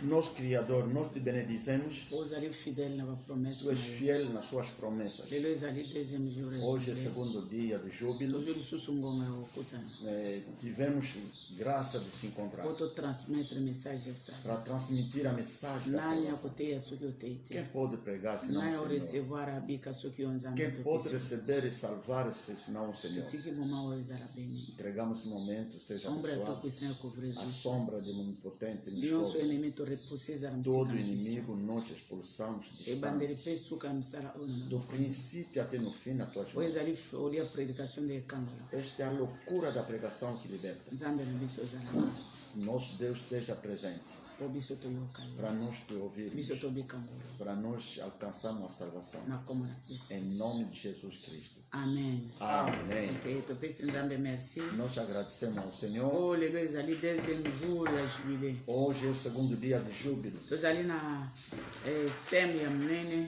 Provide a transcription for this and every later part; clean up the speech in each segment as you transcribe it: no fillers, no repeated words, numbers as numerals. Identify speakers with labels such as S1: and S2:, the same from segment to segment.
S1: Nosso Criador, nós te benedizemos.
S2: Tu
S1: Tu és fiel nas suas promessas. Hoje é o segundo dia de júbilo. Tivemos graça de se encontrar para transmitir a mensagem da salvação. Quem pode pregar senão o Senhor? Quem pode receber e salvar-se senão o Senhor? Entregamos esse momento, seja abençoado. A sombra de um onipotente nos cobre. Todo inimigo nós expulsamos do princípio até no fim na tua jornada. Esta é a loucura da pregação que liberta. Nosso Deus esteja presente para nós te ouvirmos, para nós alcançarmos a salvação. Em nome de Jesus Cristo.
S2: Amém.
S1: Amém.
S2: Merci.
S1: Nós agradecemos ao Senhor. Hoje é o segundo dia de júbilo.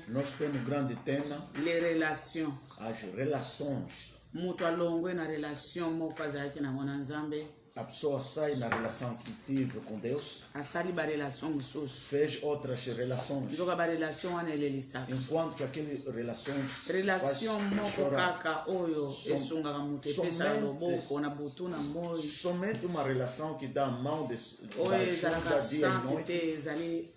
S1: Nós temos um grande tema. As relações. A pessoa sai na relação que tive com Deus, fez outras relações, enquanto que aquelas relações somente uma relação que dá a mão de ajuda dia e noite.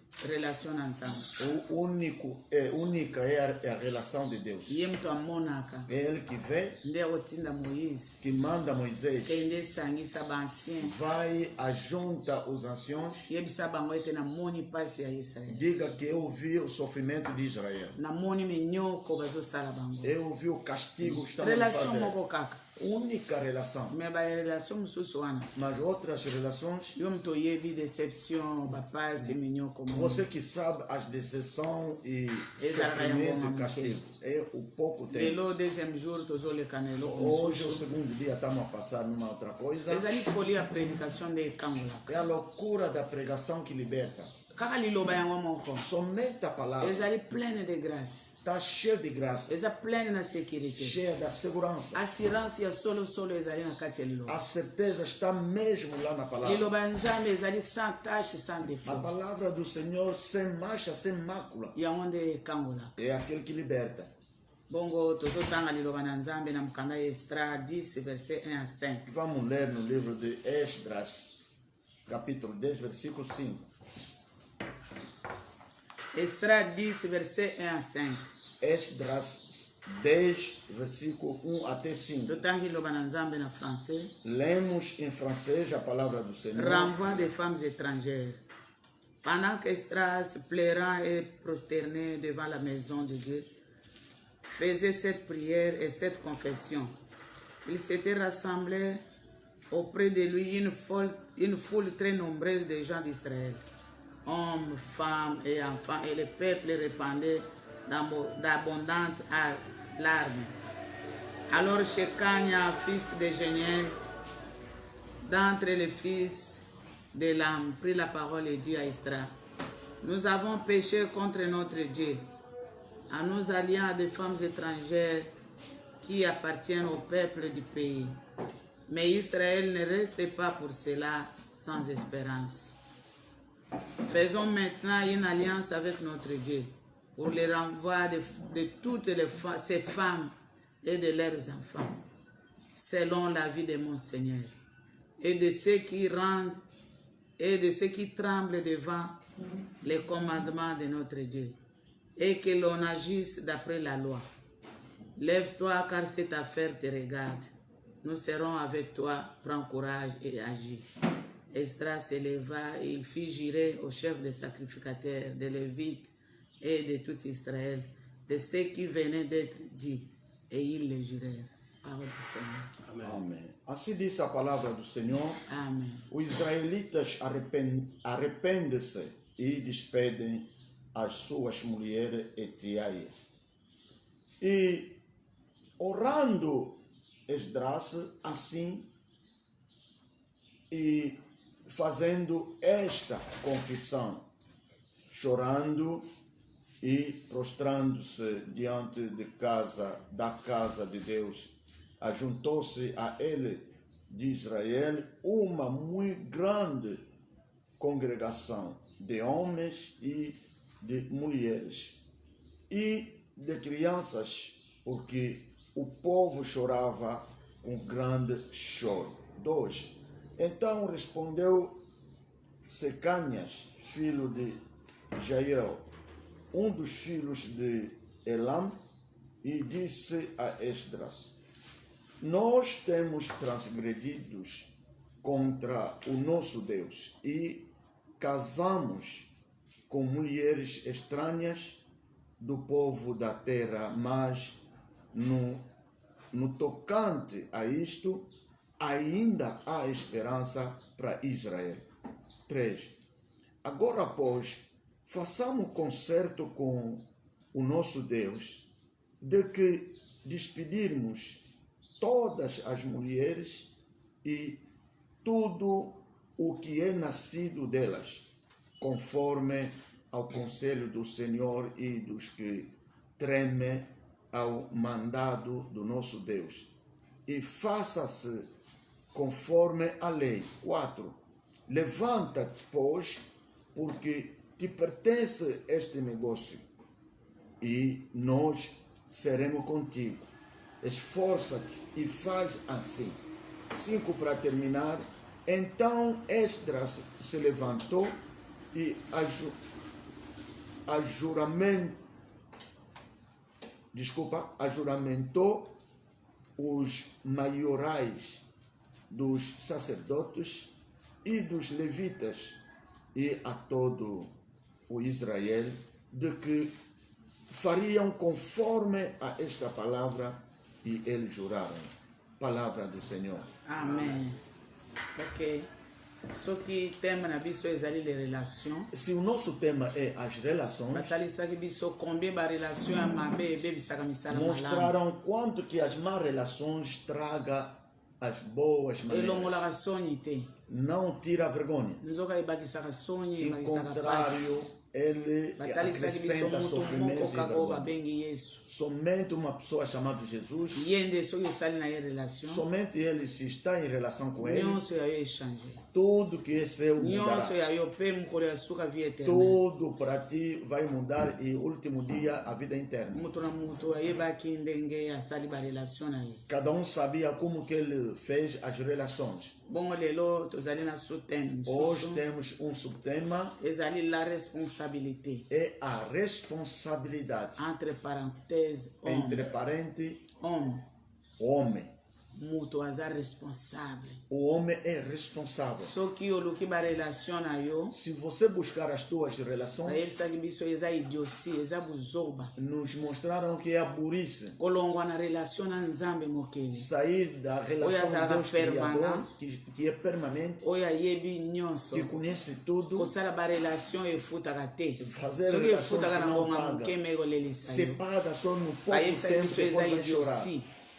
S1: Única é a relação de Deus. É Ele que vê, que manda Moisés, vai ajunta os anciãos, diga que eu vi o sofrimento de Israel, eu vi o castigo que estamos fazendo. Única relação. Mas outras relações, você que sabe as decepções e sofrimento e castigo, é o pouco tempo. Hoje o segundo dia estamos a passar numa outra coisa. É a loucura da pregação que liberta. Somente a palavra está cheia de graça, cheia da segurança. A certeza está mesmo lá na palavra. A palavra do Senhor sem mancha, sem mácula. É aquele que liberta.
S2: Bongo tozotanga liloba na Nzambe na mkanda Esdras 10 verset 1 à 5.
S1: Vamos ler no livro de Esdras, capítulo 10, versículo 5.
S2: Esdras 10 verset 1 à 5.
S1: Esdras 10, versículo 1 até 5. Lemos em francês a palavra do Senhor.
S2: Renvoi des femmes étrangères. Pendant qu'Esdras, pleurant et prosterné devant la maison de Dieu, faisait cette prière et cette confession, il s'était rassemblé auprès de lui une foule très nombreuse de gens d'Israël, hommes, femmes et enfants, et le peuple répandait d'abondantes larmes. Alors Shekania, fils de Géniel, d'entre les fils de l'âme, prit la parole et dit à Esdras: nous avons péché contre notre Dieu, en nous alliant à des femmes étrangères qui appartiennent au peuple du pays. Mais Israël ne reste pas pour cela sans espérance. Faisons maintenant une alliance avec notre Dieu pour le renvoi de toutes ces femmes et de leurs enfants, selon la vie de mon Seigneur, et de ceux qui rendent et de ceux qui tremblent devant les commandements de notre Dieu, et que l'on agisse d'après la loi. Lève-toi, car cette affaire te regarde. Nous serons avec toi, prends courage et agis. Esdras se leva et il fit jurer au chef des sacrificateurs, des Lévites et de tout Israël, de ce qui venait d'être dit, et ils le jurèrent. Parole du Senhor.
S1: Amém. Amém. Assim diz a palavra do Senhor.
S2: Amém.
S1: Os israelitas arrependem-se e despedem as suas mulheres e tiaias. E orando Esdras assim e fazendo esta confissão, chorando e prostrando-se diante da casa de Deus, ajuntou-se a ele de Israel uma muito grande congregação de homens e de mulheres e de crianças, porque o povo chorava com grande choro. 2. Então respondeu Secanias, filho de Jael, um dos filhos de Elam, e disse a Esdras: nós temos transgredido contra o nosso Deus e casamos com mulheres estranhas do povo da terra, mas no tocante a isto, ainda há esperança para Israel. 3. Agora, pois, façamos concerto com o nosso Deus, de que despedirmos todas as mulheres e tudo o que é nascido delas, conforme ao conselho do Senhor e dos que tremem ao mandado do nosso Deus. E faça-se conforme a lei. 4. Levanta-te, pois, porque te pertence este negócio, e nós seremos contigo. Esforça-te e faz assim. 5 para terminar. Então Esdras se levantou e ajuramentou os maiorais dos sacerdotes e dos levitas e a todo o Israel, de que fariam conforme a esta palavra, e eles juraram. Palavra do Senhor.
S2: Amém. Ok. Só que tema na biso exali les relations.
S1: Se o nosso tema é as relações, mostraram quanto que as más relações tragam as boas maneiras. Não tira vergonha. Em contrário, ele acrescenta sofrimento e vergonha. Somente uma pessoa chamada Jesus, somente ele, se está em relação com ele, tudo que é seu mudará. Tudo para ti vai mudar, e último dia a vida interna. Cada um sabia como que ele fez as relações. Hoje temos um subtema,
S2: la responsabilité.
S1: É a responsabilidade.
S2: Entre parênteses,
S1: entre parênteses, homem. O homem é responsável. Se você buscar as tuas relações, nos mostraram que é a burrice. Sair da relação de Deus Criador, que é permanente, que conhece tudo, fazer relações que não paga. Se paga só no pouco tempo, depois vai chorar.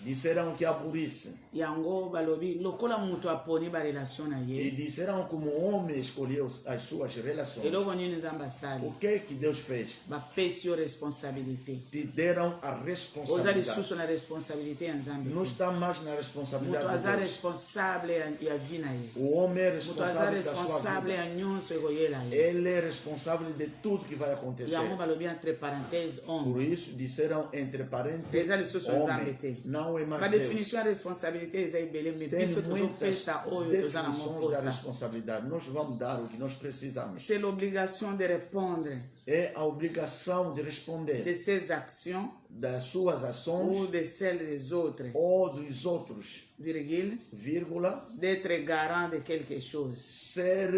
S1: Disseram que a burrice. E disseram como o homem escolheu as suas relações. O que é que Deus fez? Te deram a responsabilidade. Não está mais na responsabilidade de Deus. O homem é responsável da sua vida. Ele é responsável de tudo que vai acontecer. Por isso disseram entre parênteses, homem. Não é mais Deus.
S2: Definição da responsabilidade é bem.
S1: Tem muitas definições da responsabilidade. Nós vamos dar o que nós precisamos.
S2: C'est l'obligation de répondre.
S1: É a obrigação de responder.
S2: De ses actions.
S1: Das suas ações.
S2: Ou de celles des autres.
S1: Ou dos outros.
S2: Vírgula. D'être garant de quelque chose.
S1: Ser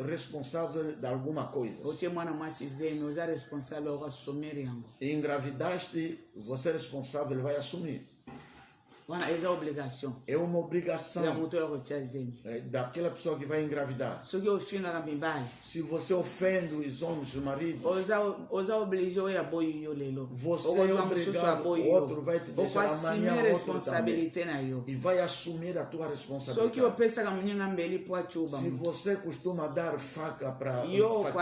S1: responsável de alguma coisa. Engravidaste, você é responsável, ele vai assumir. É uma obrigação daquela pessoa que vai engravidar. Se você ofende os homens, os maridos, você é obrigado, o outro vai te deixar amanhã, outro também, e vai assumir a tua responsabilidade. Se você costuma dar faca para faquear o outro,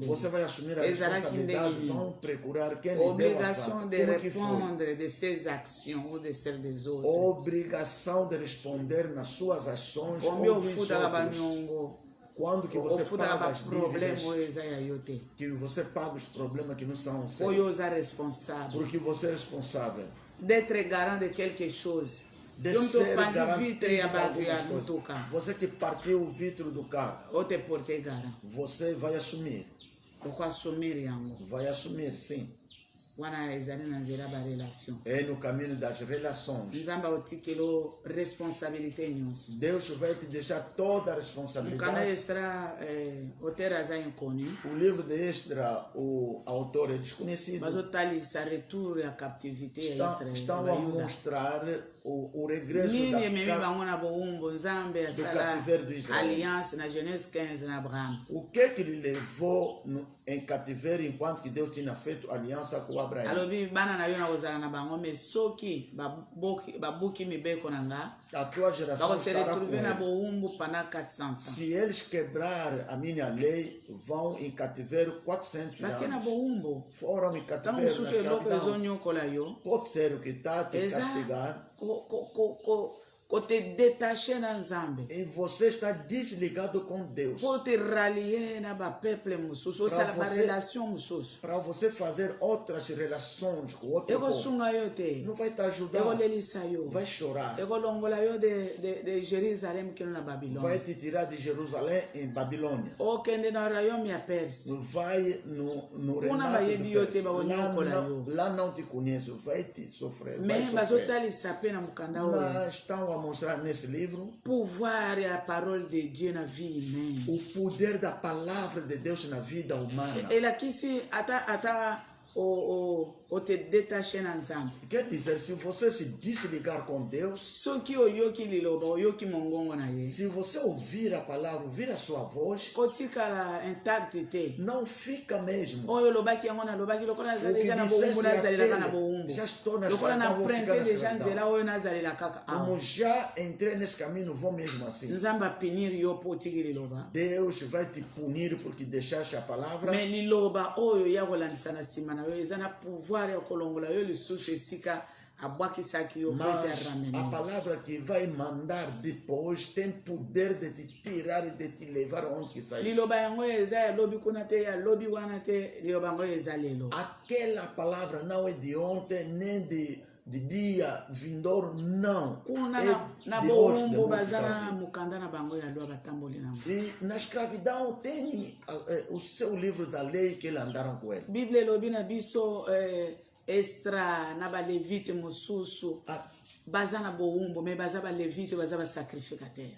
S1: você vai assumir a responsabilidade. Vão procurar quem lhe deu a faca, como que
S2: répondre de ses actions ou de celles des autres.
S1: Obrigação de responder nas suas ações ou dos outros. Quando que você paga as dívidas, que você paga os problemas que não são seus. Porque você é responsável.
S2: D'être garant de quelque chose.
S1: De ser garantido de algumas coisas. Você que partiu o vidro do carro, você vai assumir. Vai assumir, sim. É no caminho das relações. Deus vai te deixar toda a responsabilidade. O livro de Esdras, o autor é desconhecido. Estão a mostrar o regresso do cativeiro de Israel. O que é que lhe levou em cativeiro enquanto que Deus tinha feito aliança com Abraão? A tua geração estará com ele. Se eles quebrar a minha lei, vão em cativeiro 400 anos. Foram em cativeiro na escravidão. Pode ser o que está a te castigar. E você está desligado com Deus. Para você fazer outras relações com outro povo. Não vai te ajudar. Vai chorar. Vai te tirar de Jerusalém em Babilônia. Vai no Renato de lá não te conheço. Vai te sofrer. Mas estão a mostrar nesse livro
S2: pouvoir a parole de Dieu na vie humaine.
S1: O poder da palavra de Deus na vida humana.
S2: Ele aqui se o te détacher ensemble.
S1: Quer dizer, se você se desligar com Deus, se você ouvir a palavra, ouvir a sua voz, não fica mesmo. O que já estou na escravidão, vou ficar na escravidão. Como já entrei nesse caminho, vou mesmo assim. Deus vai te punir porque deixaste a palavra. Mas a palavra que vai mandar depois tem poder de te tirar e de te levar onde que saíste. Aquela palavra não é de ontem nem de dia vindouro, não. É de hoje, e na escravidão tem o seu livro da lei que eles andaram com ele.
S2: Extra na levite mususu bazana boumbo me bazaba levite bazaba sacrificateur.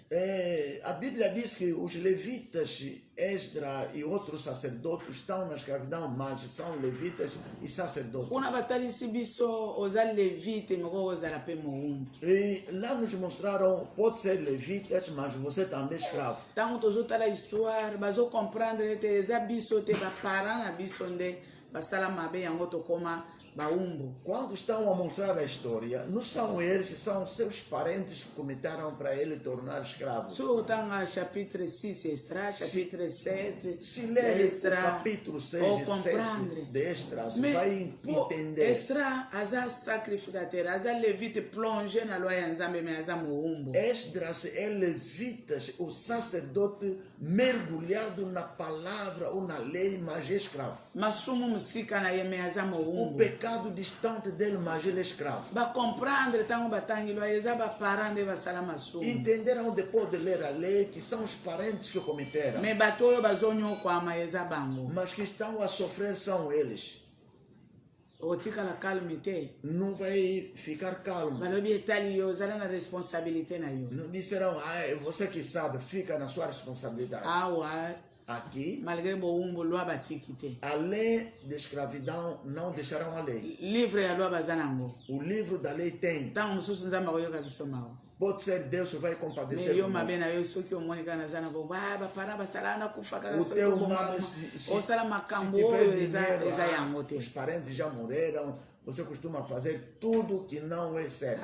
S1: A Bíblia diz que os levitas, Esdra e outros sacerdotes estão na escravidão, mas são levitas e sacerdotes.
S2: Una batalha se biso osa levite me osa la pe moumbo.
S1: E lá nos mostraram pode ser levitas, mas você também é escravo.
S2: Tanto tozuta la histoire bazo comprendre te eza biso te ba parana biso nde basala mabe yango to koma baumbo.
S1: Quando estão a mostrar a história, não são eles, são seus parentes que cometeram para ele tornar escravo.
S2: Se o chapitre 6 Esdras, chapitre 7,
S1: se ler o capítulo 6 e 7 de Esdras, vai entender.
S2: Esdras, aza sacrificateur, aza levite plongé na loi nzambe me aza moumbo.
S1: Esdras é levita, o sacerdote mergulhado na palavra ou na lei, mas é escravo.
S2: Masumu musika na yeme aza moumbo.
S1: O pecado distante dele, mas ele é escravo. Entenderam depois de ler a lei que são os parentes que cometeram. Mas que estão a sofrer são eles. Não vai ficar calmo. Não disseram, você que sabe, fica na sua responsabilidade. Aqui, a lei de escravidão não deixarão a lei. O livro da lei tem. Pode ser Deus vai compadecer conosco. O teu mal, se tiver dinheiro, os parentes já morreram, você costuma fazer tudo que não é certo.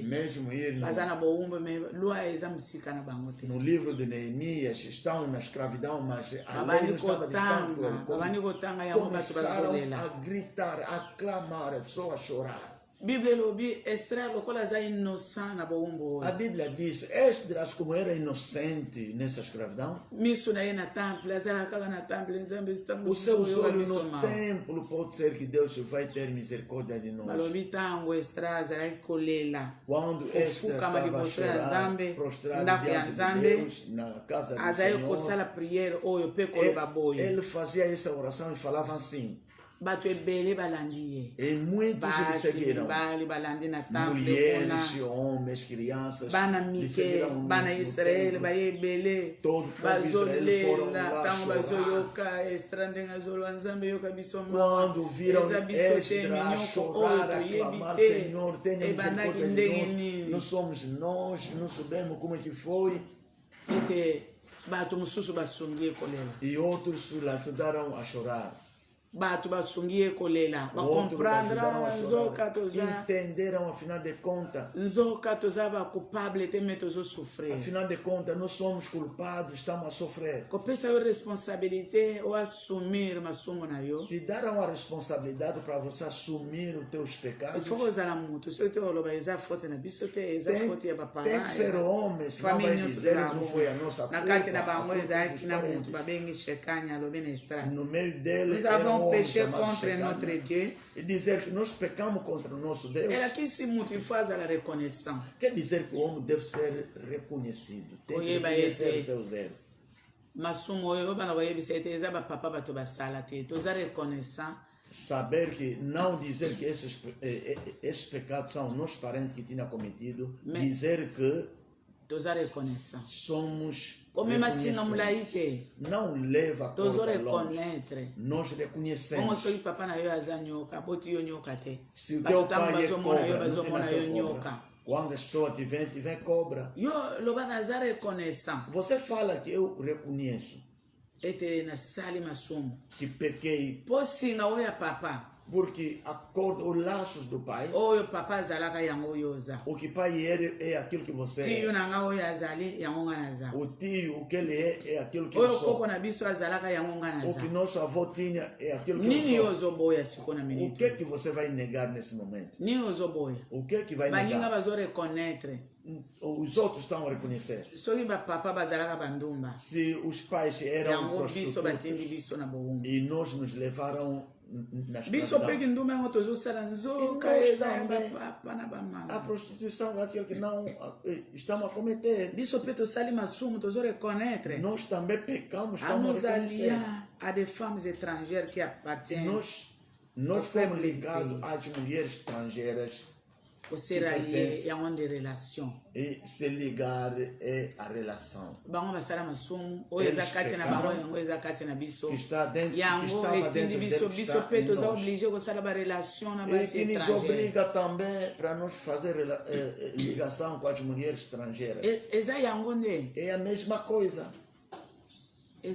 S1: Mesmo ir no livro de Neemias, estão na escravidão, mas a lei não estava distante. Começaram a gritar, a clamar, a pessoa a chorar. A Bíblia diz, Esdras, como era inocente nessa escravidão, o seu olho no templo pode ser que Deus vai ter misericórdia de nós. Quando Esdras estava a chorar, prostrado diante de Deus, na casa do Senhor, ele fazia essa oração e falava assim. E muitos lhe seguiram. Mulheres, homens, crianças. Lhe seguiram
S2: Bana Israel,
S1: todo o povo de Israel foram lá chorar. Quando viram Esdras chorar, aclamar, Senhor, tenha misericórdia de nós. Não somos nós, não sabemos como é que foi. E outros se ajudaram a chorar. Entenderam, afinal de contas, afinal de contas, nós somos culpados, estamos a sofrer. Te deram a responsabilidade para você assumir os teus pecados. Tem que ser homem, senão vai dizer que não foi a nossa culpa. No meio deles,
S2: péché contre notre Dieu.
S1: E dizer que nós pecamos contra o nosso Deus. Quer dizer que o homem deve ser reconhecido. Tem que reconhecer os seus erros. Saber que não dizer que esses pecados são nossos parentes que tinham cometido. Dizer que somos não leva a culpa longe. Nós reconhecemos. Se o teu pai é cobra, não tem nada cobra. Quando as pessoas te vêm cobra. Você fala que eu reconheço que pequei. Porque acorda os laços do pai. O que pai é aquilo que você é. O tio, o que ele é aquilo que eu sou. O que nosso avô tinha é aquilo que eu sou. O que é que você vai negar nesse momento? O que é que vai negar? Os outros estão a reconhecer. Se os pais eram prostitutos e nós nos levaram na escravidão, a prostituição é aquilo que não estamos a cometer. Nós também pecamos, estamos a reconhecer. Nós fomos ligados às mulheres estrangeiras.
S2: Você rallier é uma relação.
S1: E se ligar é a relação. Que está dentro e que nos obriga também para nos fazer ligação com as mulheres estrangeiras. É a mesma coisa. É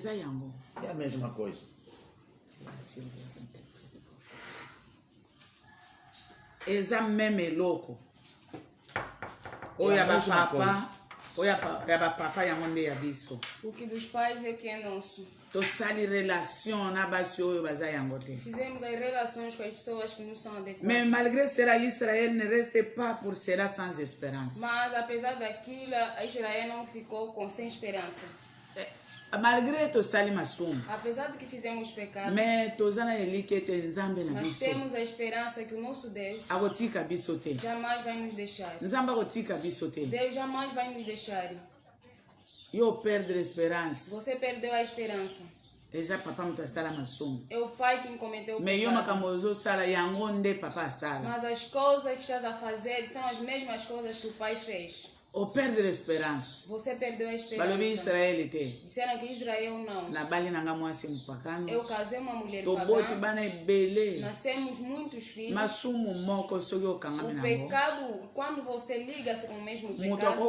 S1: a mesma coisa.
S2: Exame louco. Oya papa, ya monde ya biso.
S3: O que dos pais é que é nosso.
S2: Fizemos
S3: as relações com as pessoas que não são adequadas.
S2: Mais malgré cela, Israël ne reste pas pour cela sans espérance.
S3: Mas apesar daquilo, Israel não ficou sem esperança.
S2: Malgré to salimasum,
S3: apesar de que fizemos pecado,
S2: mas
S3: temos a esperança que o nosso Deus jamais vai nos deixar. Deus jamais vai nos deixar. Você perdeu a esperança. É o pai que cometeu o pecado. Mas as coisas que estás a fazer são as mesmas coisas que o pai fez.
S2: Ou perde a esperança.
S3: Você perdeu a esperança. Disseram que Israel não. Eu casei uma mulher pagã. Nascemos muitos filhos. O pecado, quando você liga-se com o mesmo pecado,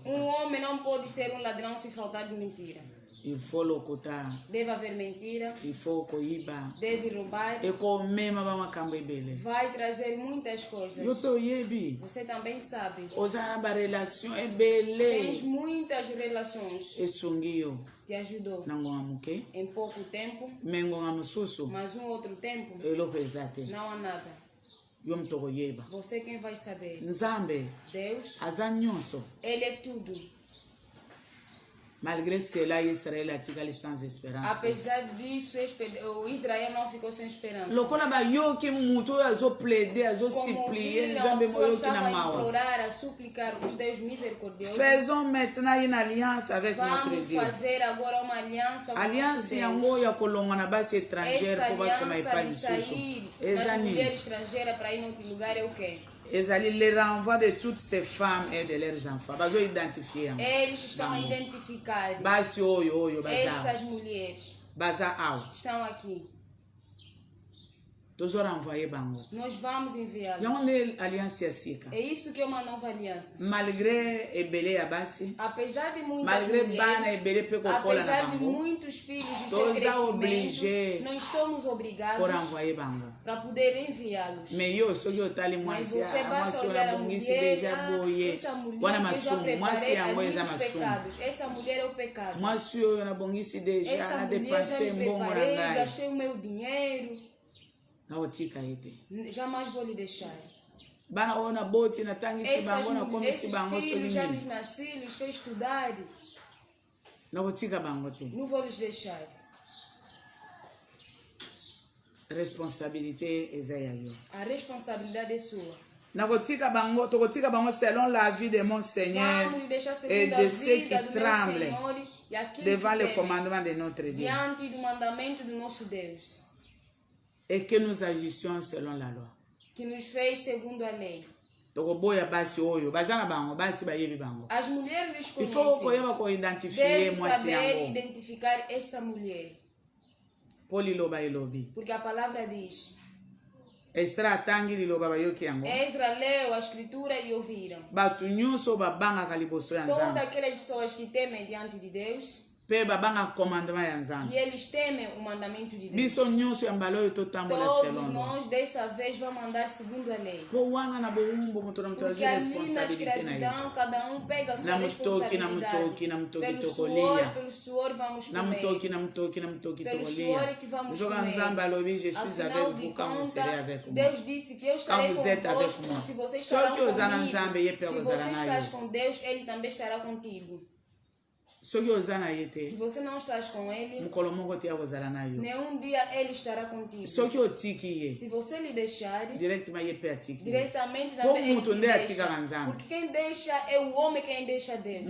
S3: um homem não pode ser um ladrão se faltar de mentira.
S2: Il faut l'okota.
S3: Deve haver mentira.
S2: Il faut koiba.
S3: Deve roubar.
S2: E komema ba makambo ebele.
S3: Vai trazer muitas coisas.
S2: Yo to yebi.
S3: Você também sabe.
S2: Oza ba relation ebele.
S3: Tens muitas relações.
S2: Esungio.
S3: Te ajudou.
S2: Nangonga muke.
S3: Em pouco tempo.
S2: Mengonga mususu.
S3: Mas outro tempo.
S2: Elo pesate.
S3: Não há nada.
S2: Yom toko yeba.
S3: Você quem vai saber.
S2: Nzambe.
S3: Deus.
S2: Azanyonso.
S3: Ele é tudo.
S2: Malgré cela, Israël a tiré sans espérance.
S3: Apesar disso, o Israel não ficou sem esperança.
S2: Lokola ba yo que muto azo plaider, azo supplier, Nzambe moyo ki na mawa.
S3: Implorar, a suplicar com Deus misericordioso.
S2: Faisons maintenant une alliance avec notre Dieu.
S3: Vamos fazer agora uma aliança com
S2: Alliance yango ya kolonga na base étrangère pour ba koma ipa lisusu.
S3: Ezani mulher estrangeira para ir em outro lugar é o quê?
S2: Ezali le renvoi de toutes ces femmes et de leurs enfants. Bazo identifier.
S3: Eles estão a identificar.
S2: Basi oyo baza.
S3: Essas mulheres.
S2: Baza ao.
S3: Estão aqui.
S2: Nós
S3: vamos enviá-los.
S2: É
S3: isso que é uma nova aliança.
S2: Malgré
S3: apesar de muitas mulheres, apesar de muitos filhos de seu crescimento, nós somos obrigados para poder enviá-los. Mas você basta olhar a mulher, essa mulher que já preparei ali os pecados. Essa mulher é o pecado. Essa mulher já me preparei, gastei o meu dinheiro. Jamais vou lhe deixar. Esses filhos já lhes nasci, lhes fez estudar. Não vou lhes deixar.
S2: A
S3: responsabilidade é sua.
S2: Selon la vie de mon Seigneur et de ceux qui tremblent devant le commandement de notre Dieu.
S3: Diante do mandamento do nosso Deus.
S2: Et que nous agissions selon la loi.
S3: Que nos fez segundo a lei. As mulheres
S2: il faut qu'on identifie
S3: saber identificar essa mulher. Porque a palavra diz.
S2: Esdra
S3: leu a escritura e ouviram. Todas aquelas pessoas que temem diante de Deus. E eles temem o mandamento de Deus. Todos nós dessa vez vamos andar segundo a lei. Porque ali na escravidão cada um pega a sua responsabilidade. Pelo suor vamos comer. Pelo suor que vamos comer. Afinal de contas, Deus disse que eu estarei convosco. Se você estará comigo, se você estás com Deus, Ele também estará contigo. Se você não estás com ele, nenhum dia ele estará contigo. Se você lhe deixar, diretamente também ele te deixa. Porque quem deixa é o homem quem deixa Deus. O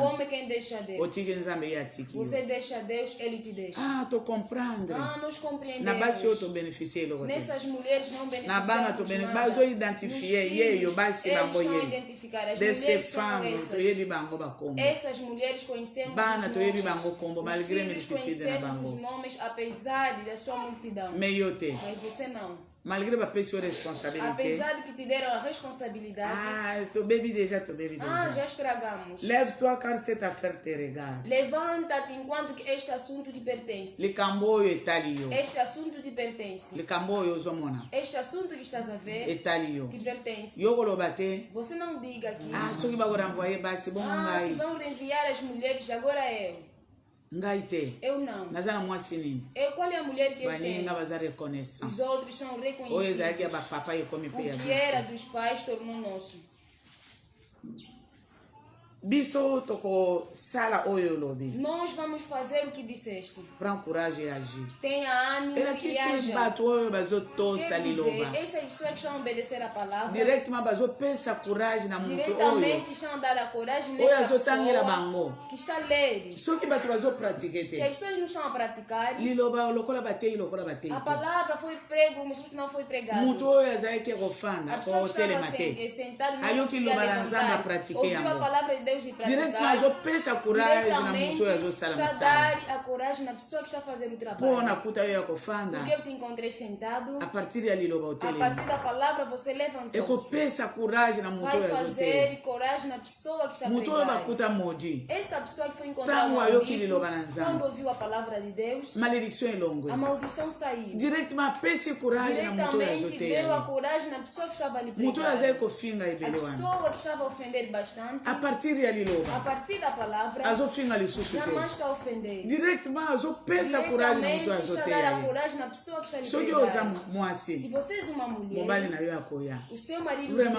S3: homem quem deixa Deus. Você deixa Deus, ele te deixa.
S2: Estou compreendendo.
S3: Nós compreendemos. Nessas mulheres não beneficiamos.
S2: Mas eu identifiquei.
S3: Eles vão identificar as mulheres são essas mulheres conhecemos os nomes. Os filhos conhecemos os nomes apesar da sua multidão. Mas você não.
S2: Malgré ma responsabilité.
S3: Apesar de que te deram a responsabilidade.
S2: Tu bebi déjà.
S3: Já estragamos.
S2: Lève-toi car cette affaire te regarde.
S3: Levanta-te enquanto que este assunto te pertence. Este assunto te pertence. Este assunto que estás a ver te pertence. Você não diga que se vão reenviar as mulheres, agora eu. Eu não. Qual é a mulher que eu tenho? Os outros são reconhecidos. O que era dos pais tornou nosso. Nós vamos fazer o que disseste.
S2: Prends courage e agir.
S3: Tenha ânimo e haja. Essas pessoas que estão a obedecer a palavra. Diretamente estão a dar a coragem nessa pessoa que está a ler. Se as pessoas não estão a praticar, a palavra foi prego, mas você não foi pregado. A pessoa que estava sentado não conseguia levantar. Ouviu a palavra de Deus Deus de
S2: praticar. Diretamente eu penso a coragem na mulher eu sala
S3: está dar a coragem na pessoa que está fazendo o trabalho.
S2: Pô na puta eu cofanda.
S3: Porque eu te encontrei sentado.
S2: A partir dali logo
S3: a partir da palavra você levantou.
S2: Eu penso a coragem na mulher.
S3: Vai fazer coragem na pessoa que está pregando. Essa pessoa que foi encontrada quando ouviu a palavra de Deus.
S2: Maledição é longa.
S3: A maldição saiu.
S2: Diretamente pensa coragem na mulher.
S3: Diretamente deu a coragem na pessoa que estava ali pregando. A pessoa que estava a ofender bastante.
S2: A partir dali logo.
S3: A partir da palavra. Jamais está a ofender.
S2: Diretamente eu penso a coragem na mulher.
S3: Está a dar a coragem na pessoa que está ali pregando. Se você é uma mulher. O seu marido
S2: dirá.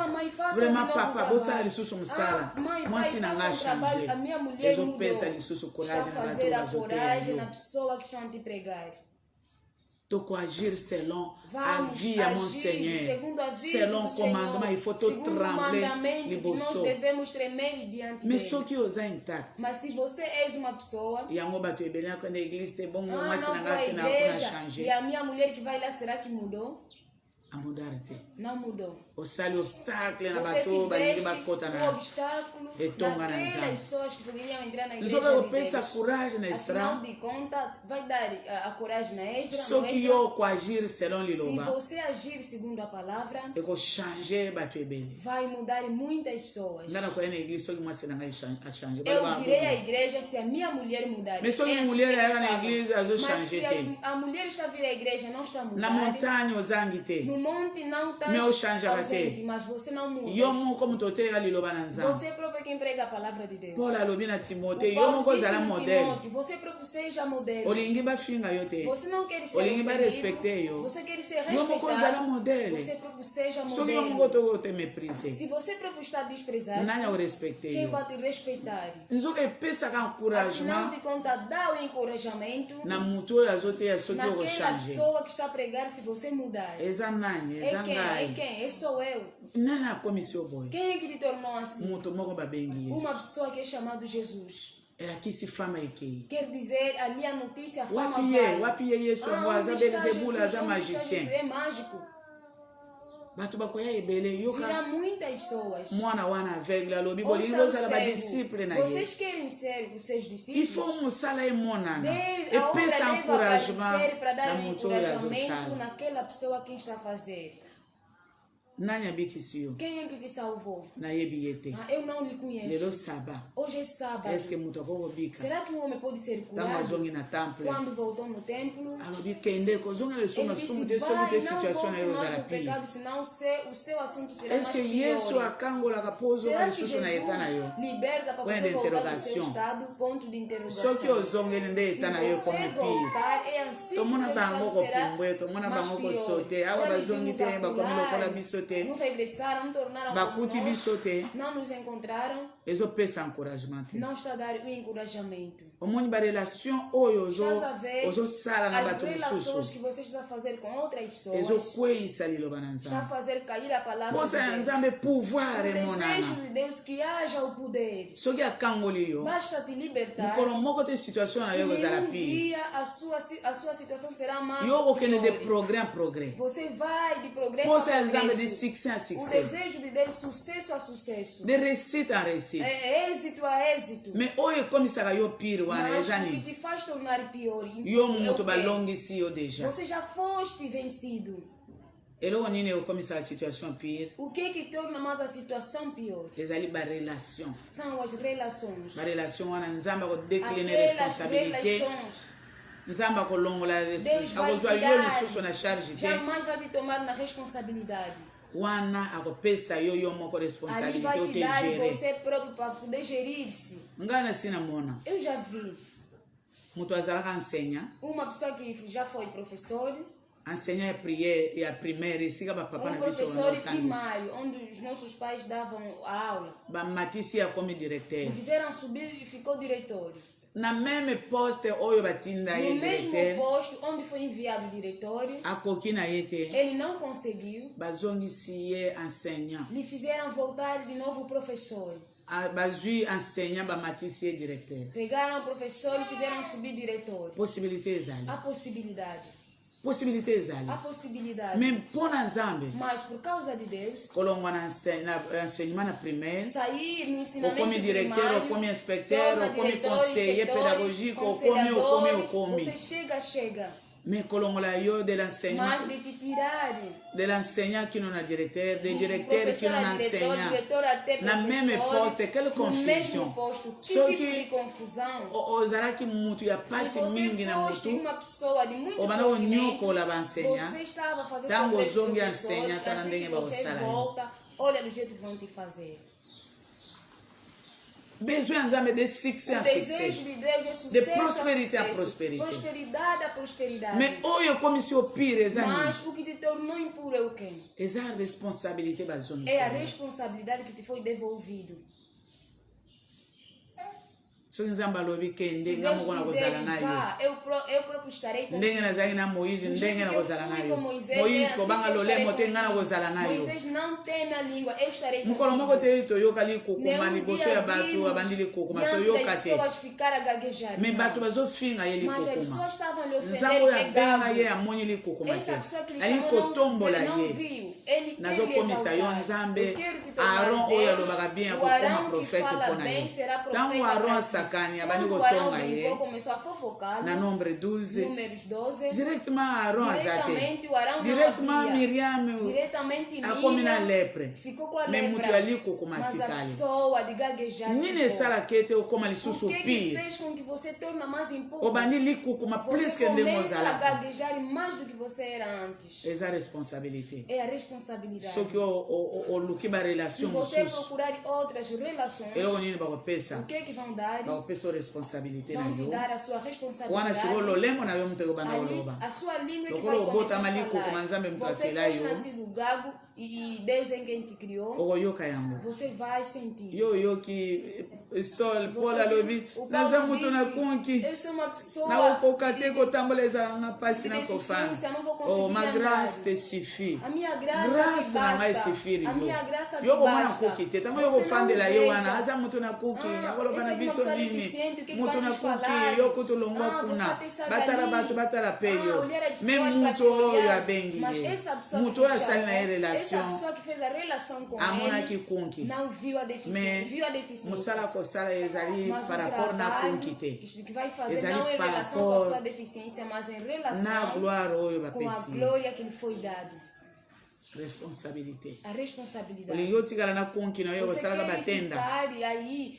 S3: Mãe, faça
S2: Vraiment papa, você ali susu musala.
S3: Mãe, faça um trabalho. A minha mulher mudou. Está a fazer a coragem na pessoa que está a te pregar.
S2: Toco agir selon a via mon Seigneur. Selon o commandement, il faut tout trembler.
S3: Nós devemos tremer diante dele.
S2: Mas só que os intactos.
S3: Mas se você és uma pessoa.
S2: E a moba tu é quando a igreja tem bom,
S3: mas não vai à igreja. E a minha mulher que vai lá, será que mudou?
S2: A mudar-te.
S3: Não mudou.
S2: O sali obstáculo na batuba, ninguém vai cotar
S3: na. O obstáculo naquelas pessoas que poderiam entrar na igreja.
S2: Só que eu penso a coragem na extra.
S3: Afinal de contas, vai dar a coragem na extra.
S2: Só que eu agir selon liloba.
S3: Se você agir segundo a palavra,
S2: eu vou changer
S3: vai mudar muitas pessoas.
S2: Não na igreja só que uma cena vai changer.
S3: Eu virei à igreja se a minha mulher mudar.
S2: Mas só que a mulher era na igreja, eu
S3: changer. Mas se a mulher está vir à igreja não está mudando.
S2: Na montanha os angite.
S3: No monte não está ausente, mas você não muda. Você próprio quem prega a palavra de Deus. Você próprio seja modelo. Você não quer ser ofendido. Você quer ser respeitado. Você próprio seja modelo. Se você próprio está desprezado, quem vai te respeitar? Afinal de contas, dá o encorajamento naquela pessoa que está a pregar se você mudar. É quem? Sou eu. Quem é que te tornou assim? Uma pessoa que é chamada Jesus.
S2: Era que se fama aqui.
S3: Quer dizer, ali a notícia, a fama vai. É mágico. Virá muitas pessoas. Vocês querem ser os seus discípulos?
S2: E fomos sala e monana.
S3: E pensa encorajamento para dar encorajamento naquela pessoa que está a fazer. Quem é que te salvou? Eu não lhe conheço. Hoje é sábado. Será que um homem pode ser curado? Quando voltou no templo, ele disse, vai, não volte no pecado, senão o seu assunto será mais pior. Será que Jesus liberta para você voltar do seu estado? Ponto de interrogação. Se você voltar, é assim que o seu estado será mais pior. Não regressaram, não tornaram como nós, não nos encontraram. Não está a dar um encorajamento.
S2: As
S3: relações que você está a fazer com outras pessoas está a fazer cair a palavra de Deus. O desejo de Deus que haja o poder. Basta te libertar. Que um dia a sua situação será mais pior. Você vai de progresso a progresso. O desejo de Deus, sucesso a sucesso.
S2: De receita a receita.
S3: É êxito a êxito.
S2: Mas hoje como se eu piro,
S3: mas o que te faz tornar pior. Você já foste vencido. O que torna mais a situação pior? São as relações. Aquelas relações. Deus vai jamais vai te tomar na responsabilidade. Ali vai te dar você próprio para poder gerir-se. Eu já vi uma pessoa que já foi professor.
S2: Um
S3: professor primário, onde os nossos pais davam a aula. Me fizeram subir e ficou diretor.
S2: No mesmo posto
S3: onde foi enviado o diretório, ele não conseguiu. Lhe fizeram voltar de novo o professor. Pegaram o professor e fizeram subir diretor.
S2: Possibilidades.
S3: A possibilidade.
S2: possibilité ezali.
S3: A possibilidade.
S2: Même pour Nzambe.
S3: Mas por causa de Deus.
S2: Kolongwa na enseignement na primaire.
S3: Sair no ensinamento
S2: como diretor, ou como inspecteur, ou como conseiller pédagogique, ou como.
S3: Você chega.
S2: Mais kolongola yo de l'enseignant.
S3: Mas de te tirar.
S2: De l'enseignant qui non a directeur, de directeur qui non a enseignant. Na même poste, quelle confusion.
S3: Que tipo de confusão.
S2: Ozara ki mutu ya pasi mingi na mutu.
S3: Uma pessoa de muito
S2: obana o nyoko la enseignar.
S3: Você estava fazendo
S2: tango zongi enseignar para ndenge ba osala.
S3: Volta, olha do jeito que vão te fazer.
S2: Besoin de succès en succès. De prospérité en prospérité.
S3: Prosperidade a prosperidade.
S2: Mais oyo comme si o pire exame.
S3: Mas o que te tornou impuro é o quê?
S2: Essa responsabilité bazoni.
S3: É a responsabilidade que te foi devolvido.
S2: So nzamba lobi kende ngamo kona kozala nayo.
S3: Eu próprio estarei com
S2: ndenge nazali na Moïse ndenge na kozala nayo. Moïse ko banga lolemo te ngana kozala nayo.
S3: Moisés não teme a língua, eu estarei com.
S2: Mukolo moko te toyoka likukuma liboso ya batu abandili kukuma toyoka te. Me batu bazofinga ye likukuma. Nzambo ya benga ye amoni likukuma te. Ali kotombola ye. Nazokomisa yo Nzambe Aaron oyo alobaka bien akokoma prophète mpona ye. Tango Aaron sakani abandi kotonga ye na nombre 12 directement Aaron azate directement Miriam akomi na lepre me mutu ya likukuma tikali nini esala kete okoma lisusu pire obandi likukuma plus que ndenge ozalaka eza responsabilité soki oluki barelation mosusu eloko nini bakopesa bakopesa responsabilité na yo wana sikoyo lolemo na yo mutu ekobanda koloba lokolo obotama likukuma Nzambe mutu atela yo okoyoka yango yo oyoki Sol Paul alobi naza mutu nakonki nakokoka te kotambola ezalanga mpasi na kofanda ma grâce te suffit grâce na ngai suffire yo komona koki te ntango yo kofandela ye wana aza mutu nakoki akoloba na biso nini mutu nakoki yo kutolongwa kuna batala bato batala pe yo me mutu oyo abengi ye mutu oyo asali na ye relation amonaki konki mosala kosala ezali par rapport na konki te ezali par rapport na gloire oyo bapesi responsabilité.
S3: A responsabilidade.
S2: Olingi otikala na konki na yo osalaka batenda.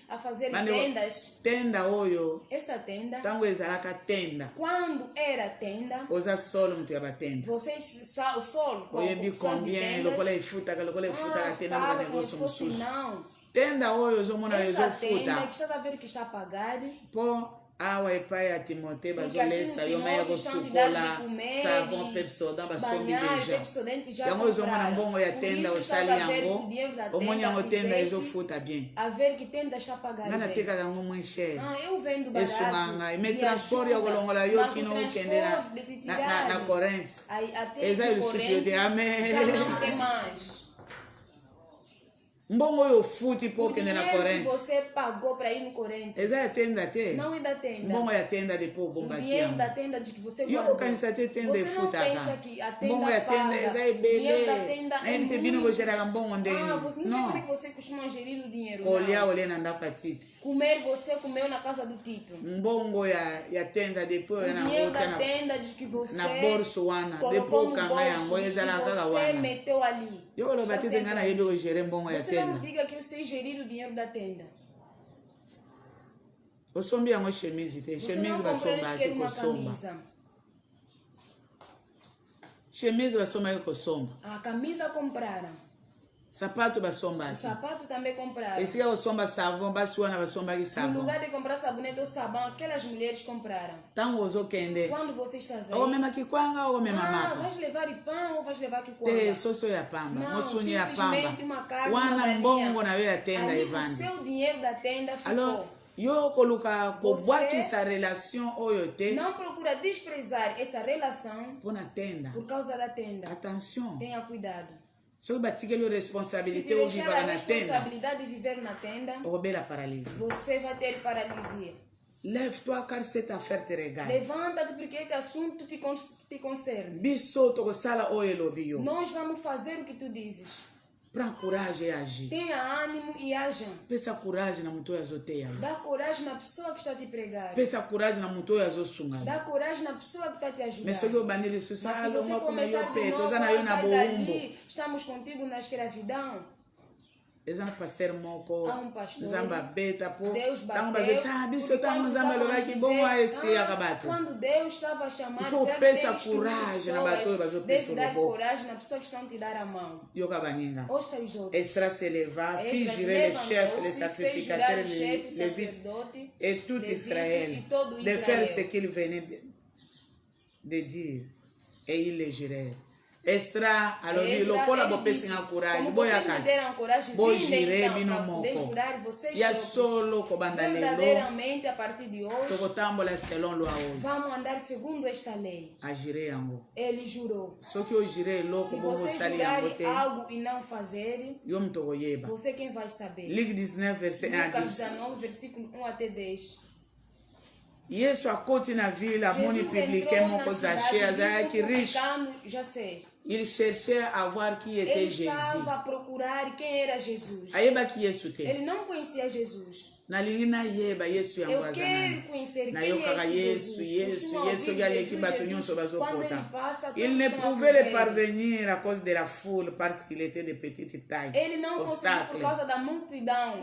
S3: A fazer tendas.
S2: Tenda oyo.
S3: Essa tenda.
S2: Tango ezalaka tenda.
S3: Quando era tenda.
S2: Oza solo mutu ya batenda.
S3: Vocês o solo.
S2: Oyebi combien lokola ifutaka tenda muka negócio mosusu. Não. Tenda oyo ozomona ezofuta.
S3: Tenda que está a ver que está apagada.
S2: Po awa epai ya Timote bazolesa yo mai ya kosukola savon pepsodent basombi deja yango ezomona mbongo ya tenda osali yango omoni yango tenda ezofuta bien nga natekaka yango moins cher esungaka ngai me transport ya kolongola yo kino okende na Corinthe eza lisusu yo te amen mbongo oyo futi po okende na Corinthe.
S3: Você pagou para ir no Corinthe.
S2: Eza ya tenda te.
S3: Não é da tenda.
S2: Mbongo ya tenda depo bombaki yango.
S3: Dinheiro da tenda de que você guardou.
S2: Yo okanisa te tenda efutaka.
S3: Você não pensa que a tenda
S2: mbongo ya tenda eza ebele.
S3: Dinheiro da tenda é muito.
S2: Bino bogeraka mbongo ndeni.
S3: Não sei como é que você costuma gerir o dinheiro.
S2: Olha na ndako ya Tito.
S3: Comer você comeu na casa do Tito.
S2: Mbongo ya tenda depo na
S3: dinheiro da tenda de que você
S2: na bolso wana depo kanga yango ezala kaka wana.
S3: Você meteu ali.
S2: Yo koloba te ngana yebi ko gérer mbongo ya tenda.
S3: Você não diga que você gerir o dinheiro da tenda.
S2: Osombi yango chemise te, chemise basomba te kosomba. Chemise basomba kosomba.
S3: A camisa compraram.
S2: Sapato basomba.
S3: O sapato também compraram.
S2: Esse é o somba savão, basuana basomba que savão.
S3: No lugar de comprar sabonete ou sabão, aquelas mulheres compraram.
S2: Tango ozo kende.
S3: Quando você está aí.
S2: Ou mesmo que quanga ou mesmo mapa.
S3: Vais levar pão ou vais levar que quanga?
S2: Te soso ya pamba.
S3: Não,
S2: simplesmente
S3: ya pamba. Uma carne,
S2: wana mbongo na yo ya tenda evandi.
S3: O seu dinheiro da tenda ficou.
S2: Alors, yo koluka kobwakisa relation oyo te.
S3: Não procura desprezar essa relação.
S2: Por na tenda.
S3: Por causa da tenda.
S2: Attention.
S3: Tenha cuidado.
S2: Se você responsabilité ou
S3: viver na tenda,
S2: você vai paralisia.
S3: Você vai ter paralisia.
S2: Lève-toi car cette affaire te regarde.
S3: Levanta-te porque este assunto te concerne.
S2: Nós
S3: vamos fazer o que tu dizes.
S2: Prends coragem e agir.
S3: Tenha ânimo e haja.
S2: Pensa coragem na muito azoteia.
S3: Dá coragem na pessoa que está a te pregar.
S2: Pensa coragem na muito azosunga.
S3: Dá coragem na pessoa que está a te ajudar.
S2: Mas se você
S3: começar de novo a sair dali, estamos contigo na escravidão.
S2: Exame pastor moko,
S3: zamba
S2: beta po,
S3: Deus bateu. Quando Deus estava a chamar,
S2: coragem na
S3: deve dar coragem na pessoa que estão a te dar a mão. Ouça os outros.
S2: Extra se levar, fingirei le chef, le sacrificateur, le levite, et tout Israël, de faire ce qu'il venait de dire, et il le jurait. Extra, alors il lokola bo pesinga coragem, boya kasi, bo jire bino moko. Ya solo ko bandalelo.
S3: Verdadeiramente a partir de hoje,
S2: tokotambola selon loi hoje.
S3: Vamos andar segundo esta lei.
S2: Agirei yango.
S3: Ele jurou.
S2: Só que eu girei louco bo sali yango te.
S3: Se você jurar algo e não fazer,
S2: eu me togoyeba.
S3: Você quem vai saber.
S2: Ligue 19 verset 1 a 10.
S3: Lucas 19 versículo 1 até 10.
S2: Yesu akoti na vila moni publique moko za cheias que riche.
S3: Já sei.
S2: Il cherchait à voir qui était Jésus.
S3: Ele estava a procurar quem era Jesus.
S2: Ele
S3: não conhecia Jesus.
S2: Eu
S3: quero conhecer quem é Jesus.
S2: Il ne pouvait le parvenir à cause de la foule parce qu'il était de petite taille.
S3: Ele não conseguiu por causa da multidão.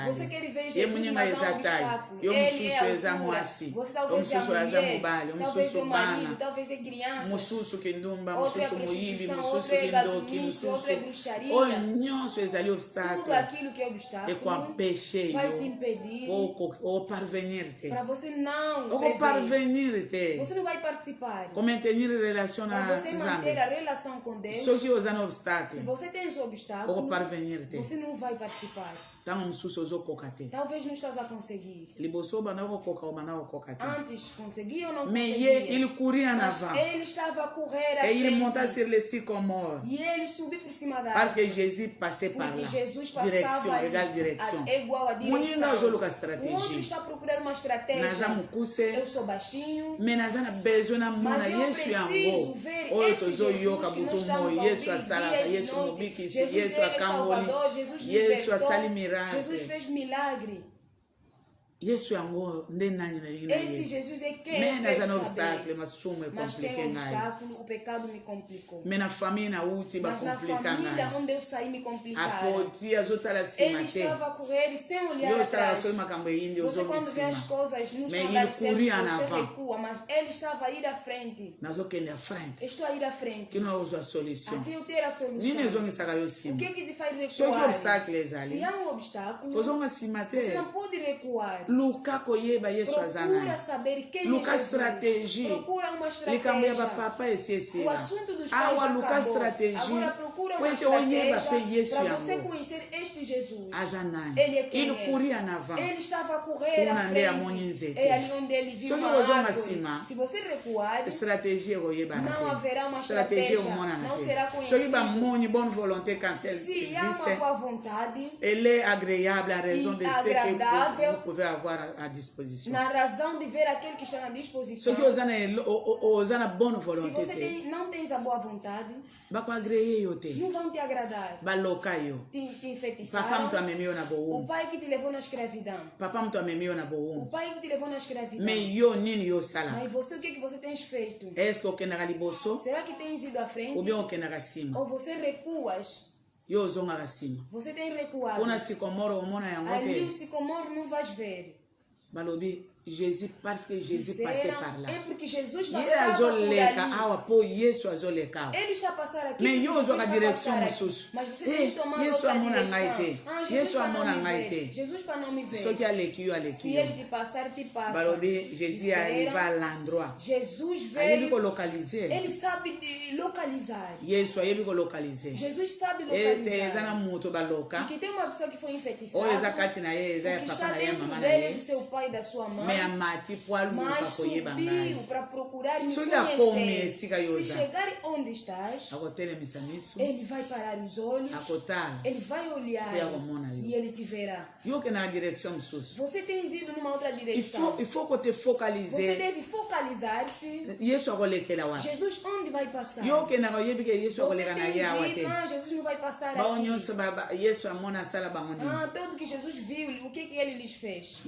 S3: Você quer ver Jesus, mas há um obstáculo. Ele é a altura. Você talvez é a mulher, talvez é o marido, talvez é criança. Outra é prostituição, outra é gatunhice, outra é bruxaria. Tudo aquilo que é obstáculo vai te impedir para você não
S2: parvenir-te.
S3: Você não vai participar.
S2: Como manter relação
S3: para você manter a relação com Deus. Se você tem esse obstáculo, você não vai participar. Talvez não estás a conseguir. Antes conseguia ou não conseguia? Mas ele estava a correr à frente.
S2: Et il monta sur le sycomore.
S3: E ele subiu por cima da
S2: Parce que Jésus passait par là. Direction, égale direction.
S3: O outro está procurando uma estratégia. Eu sou baixinho.
S2: Mas eu
S3: preciso ver esse Jesus que nós estamos a ouvir dia e noite. Jesus é Salvador, Jesus libertou. Jesus fez milagre. Esse Jesus é quem eu quero saber. Mas tem um obstáculo, o pecado me complicou. Mas na família onde eu saí me complicaram. Ele estava a correr sem olhar atrás. Você quando vê as coisas não estão a dar certo, você recua. Mas ele estava a ir à frente. Estou a ir à frente. Até eu ter a solução. O que te faz recuar? Se há um obstáculo, você não pode recuar.
S2: Procura
S3: saber quem é Jesus. Procura uma estratégia. O assunto dos pais já acabou. Agora procura uma estratégia para você conhecer este Jesus. Ele é quem é. Ele estava a correr à frente. É ali onde ele viu uma árvore. Se você recuar, não haverá uma estratégia. Não será conhecido. Se há uma boa vontade,
S2: ele é agradável, a razão de ser que vous pouvez avoir à disposition.
S3: Na razão de ver aquele que está na disposição. Se você não tens a boa vontade, não vão te agradar. Te enfeitiçaram. O pai que te levou na escravidão. O pai que te levou na escravidão. Mas você, o que você tens feito? Será que tens ido à frente? Ou você recuas? Você tem recuado. Ali o sicomoro não vais ver.
S2: Jésus, parce que Jésus passait par là.
S3: É porque Jesus passava por ali. Ele está a passar aqui. Mas você tem que tomar outra direção. Jesus para não me ver. Se ele te passar, te passa.
S2: Jesus arriva à l'endroit.
S3: Jesus veio. Ele sabe localizar. Jesus sabe localizar. E que tem uma pessoa que foi enfeitiçada. Que está dentro dele, do seu pai e da sua mãe. mas subiu para procurar me conhecer. Se chegar onde estás, ele vai parar os olhos, ele vai olhar e ele te verá. Você tem ido numa outra direção. Você deve focalizar-se. Jesus onde vai passar? Você tem ido, Jesus não vai passar aqui. Tudo que Jesus viu, o que ele lhes fez?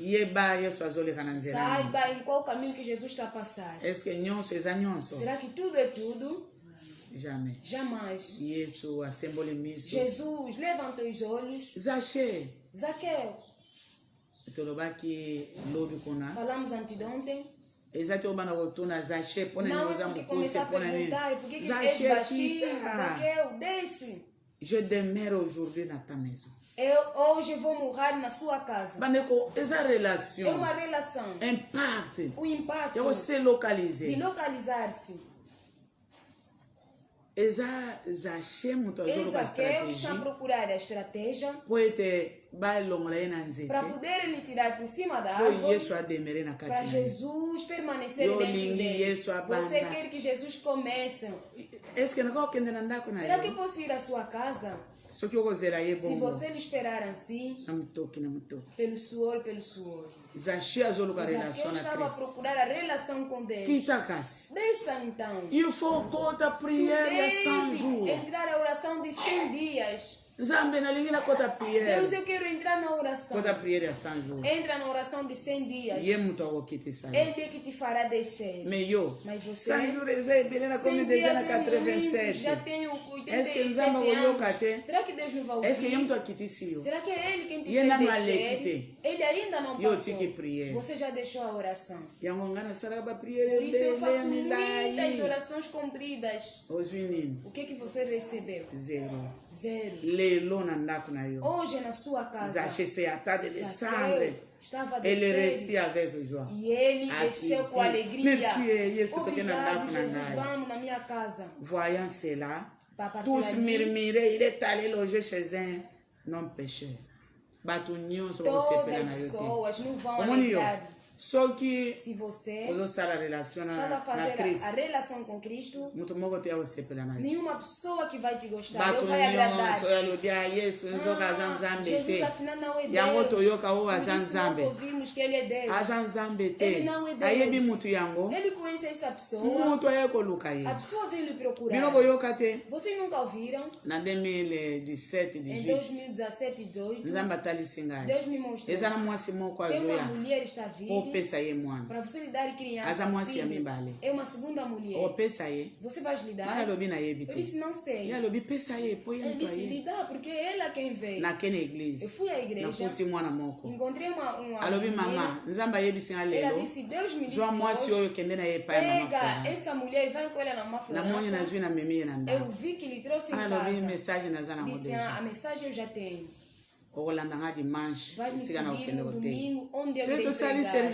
S3: Saiba em qual caminho que Jesus está a passar. Será que tudo é tudo?
S2: Jamais.
S3: Jamais.
S2: Jesus
S3: levantou os olhos. Zaqueu. Falamos anteontem. Não, porque começar a perguntar por que ele é baixinho. Zaqueu, desce.
S2: Je demeure aujourd'hui dans ta maison.
S3: Hoje vou morar na sua casa.
S2: Essa relação.
S3: É uma relação.
S2: Impacte.
S3: O impacto.
S2: É você localizar.
S3: De localizar-se.
S2: Zaqueu
S3: está a procurar a estratégia para poder lhe tirar por cima da árvore, para Jesus permanecer dentro dele. Você quer que Jesus comece? Será que eu posso ir à sua casa? Se você lhe esperar assim, pelo suor. Zaqueu estava a procurar a relação com Deus. Deixa então.
S2: Il faut conta prière 100 jours.
S3: Entrar a oração de 100 dias.
S2: Deus,
S3: eu quero entrar na oração. Entra na oração de 100 dias. Ele é que te fará descer. Mas você, 100 dias já tem 87 anos. Será que Deus não vai ouvir? Será que é Ele quem te fez descer? Ele ainda não passou. Você já deixou a oração. Por isso eu faço muitas orações compridas. O que você recebeu? Zero. Hoje na sua casa, estava a descer, e ele desceu com alegria. Obrigado, Jesus, vamos na minha casa.
S2: Voyant cela, tous murmuraient, il est allé loger chez un non pécheur.
S3: Todas as pessoas não vão alegrar.
S2: Só que
S3: se você
S2: está
S3: a fazer a relação com Cristo, nenhuma pessoa que vai te gostar vai agradar. Jesus afinal não é Deus. Nós ouvimos que Ele é Deus. Ele não é Deus. Ele conhece essa pessoa. A pessoa veio lhe procurar. Vocês nunca ouviram?
S2: Em 2017,
S3: 2018, Deus me mostrou. Tem uma mulher que está viva. Para você lhe dar criança, filho, é uma segunda mulher. Você vai lhe dar? Eu disse, não sei. Ele disse, lhe dá, porque é ela quem veio. Eu fui à igreja, encontrei uma mulher. Ela disse, Deus me disse, pega essa mulher e vai com ela na uma florança. Eu vi que lhe trouxe em casa. Disse, a mensagem eu já tenho. Vai me seguir no domingo, onde eu irei pregar.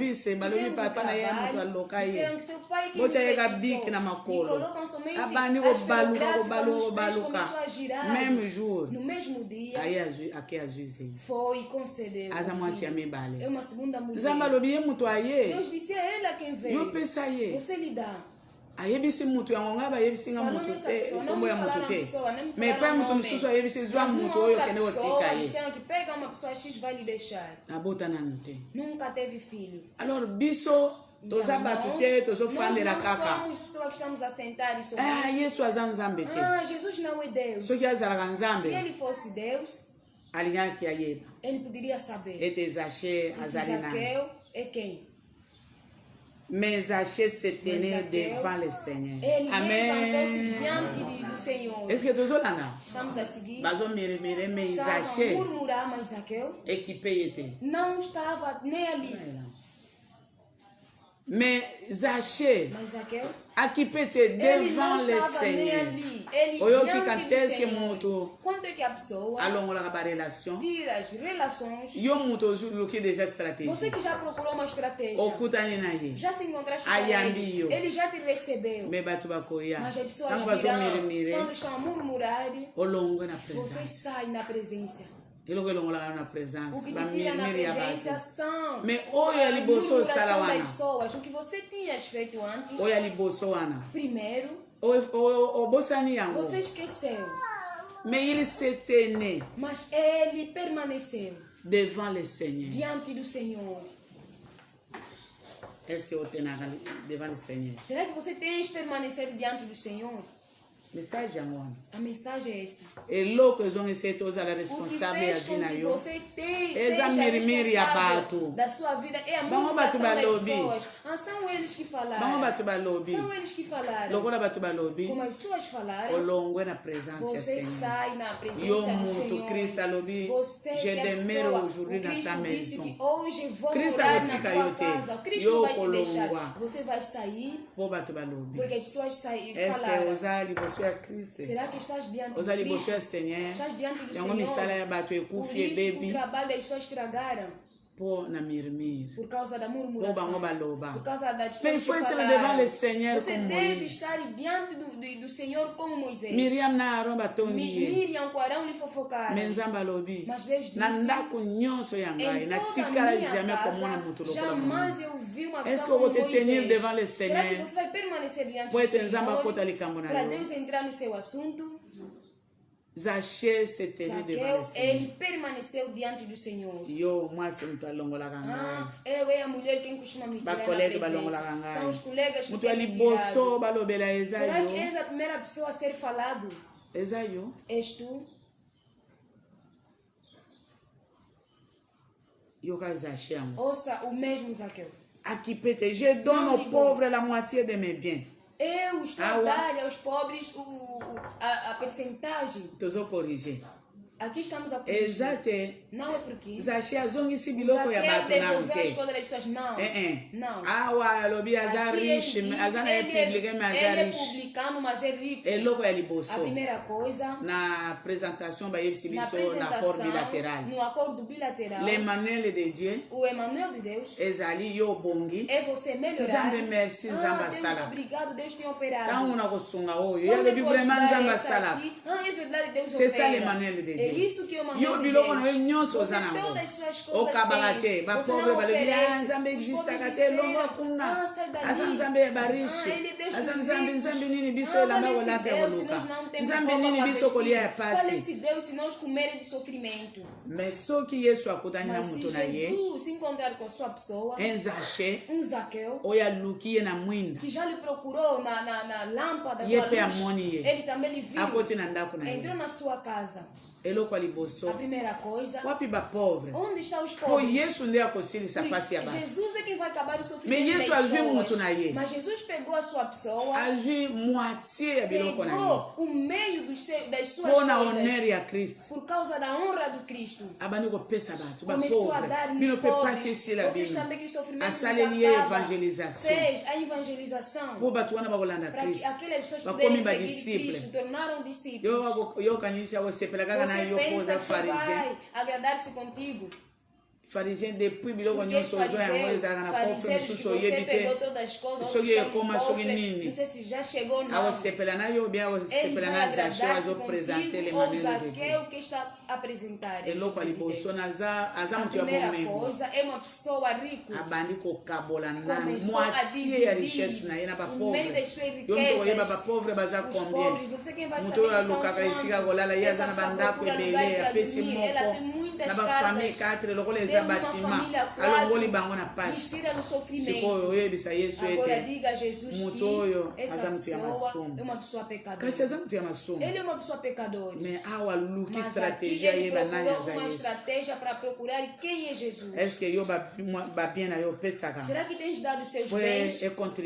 S3: Disseram que seu pai que me fez me colocam somente as ferográficas nos pés, começou a girar. No mesmo dia, foi e concedeu. É uma segunda mulher. Deus disse, é ela quem veio. Você lhe dá.
S2: Ayebisi mutu yango nga bayebisi nga mutu te kombo ya mutu te mais pas mutu mususu ayebisi zwa mutu oyo kende otika ye abota nanu te.
S3: Nunca teve filho.
S2: Alors biso toza batu te tozofandela kaka Yesu aza nzambe te.
S3: Jesus não é Deus.
S2: Soki azalaka nzambe,
S3: se ele fosse Deus,
S2: alingaki ayeba
S3: ele poderia saber.
S2: Ete Zaché azali nani.
S3: Zaqueu é quem?
S2: Mais Zaché se tenait devant le Seigneur.
S3: Amen.
S2: Est-ce que tu as
S3: estamos a seguir?
S2: Mais Zaché
S3: murmurar, mas Zaqueu
S2: équipé était.
S3: Não estava nem ali.
S2: Mais Zaché équipé était devant le Seigneur.
S3: Quanto é que a pessoa tira as relações?
S2: Déjà stratégie.
S3: Você que já procurou uma estratégia, já se encontraste com ele já te recebeu. Mas as pessoas virão, quando estão a murmurar, você sai na presença.
S2: O que te
S3: tira na presença são pessoas. O que você tinha feito antes. Primeiro. Você esqueceu. Mas ele permaneceu
S2: devant le Seigneur.
S3: Diante do Senhor.
S2: Est-ce que você tem devant le Seigneur?
S3: Será que você tem que permanecer diante do Senhor?
S2: Mensagem
S3: a mensagem é essa.
S2: É louco eles vão ser todos a responsável a vida na eu.
S3: Você tem seja responsável da sua vida é a murmuração das pessoas. São eles que falaram. São eles que falaram. Como as pessoas falaram. Você sai na presença do Senhor. Você que é a pessoa. O Cristo disse que hoje vou morar na tua casa. O Cristo vai te deixar. Você vai sair. Porque as pessoas falaram. Será que estás diante do Cristo? Estás diante do Senhor. Por isso o trabalho das pessoas estragaram. Por causa da murmuração. Por causa das pessoas que falaram. Você deve estar diante do Senhor como Moisés. Miriam com Arão lhe fofocaram. Mas Deus disse, em toda a minha casa, jamais eu vi uma pessoa como Moisés. Será que você vai permanecer diante do Senhor para Deus entrar no seu assunto?
S2: Zaqueu,
S3: ele permaneceu diante do Senhor. Eu é a mulher quem costuma me tirar na presença. São os colegas que têm me tirado. Será que és a primeira pessoa a ser falado? És tu? Ouça o mesmo Zaqueu.
S2: Je donne aux pauvres la moitié de mes biens.
S3: Eu estou a dar aos pobres a percentagem.
S2: Estou a corrigir.
S3: Aqui estamos a corrigir.
S2: Exato.
S3: Não é porque.
S2: Zaqueu devolveu as
S3: coisas das pessoas. Não. Não. Ele é publicano, mas é rico. A primeira coisa.
S2: Na apresentação, no
S3: acordo bilateral.
S2: L'Emmanuel de Dieu.
S3: O Emmanuel de Deus. É você melhorar.
S2: Deus
S3: obrigado, Deus tem operado.
S2: É
S3: verdade, Deus
S2: c'est ça l'Emmanuel de Dieu.
S3: É isso que eu mandei de Deus. Você todas as suas coisas tens. Você não oferece. Os pobres disseram, sai dali. Ele Deus qual esse Deus se nós comerem de sofrimento?
S2: Mas só que Jesus
S3: se encontrar com a sua pessoa, um Zaqueu, que já lhe procurou na lâmpada da luz, ele também lhe viu, entrou na sua casa. A primeira coisa, onde estão os pobres? Jesus é quem vai acabar o sofrimento das pessoas. Mas Jesus pegou a sua pessoa, pegou o meio das suas coisas por causa da honra do Cristo. Começou a dar nos pobres. Vocês também que sofrimento fez a evangelização para que aquelas pessoas pudessem seguir Cristo, tornaram discípulos. Você pensa que vai agradar-se contigo?
S2: Fariseu depuis biloko nyonso
S3: você pegou todas as coisas. Não sei se já chegou não. Ele vai agradar-se contigo ou Zaqueu que está a apresentar. A primeira coisa é uma pessoa rica. Começou a dividir o meio das suas riquezas. Os pobres, você quem vai saber se são quantos. Essa pessoa procura lugar para dormir. Ela tem muitas casas. Mistura no sofrimento. Agora diga a Jesus que essa pessoa é uma pessoa pecadora. Ele é uma pessoa pecadora. Mas aqui ele procurou uma estratégia para procurar quem é Jesus. Será que tens dado os seus bens para poder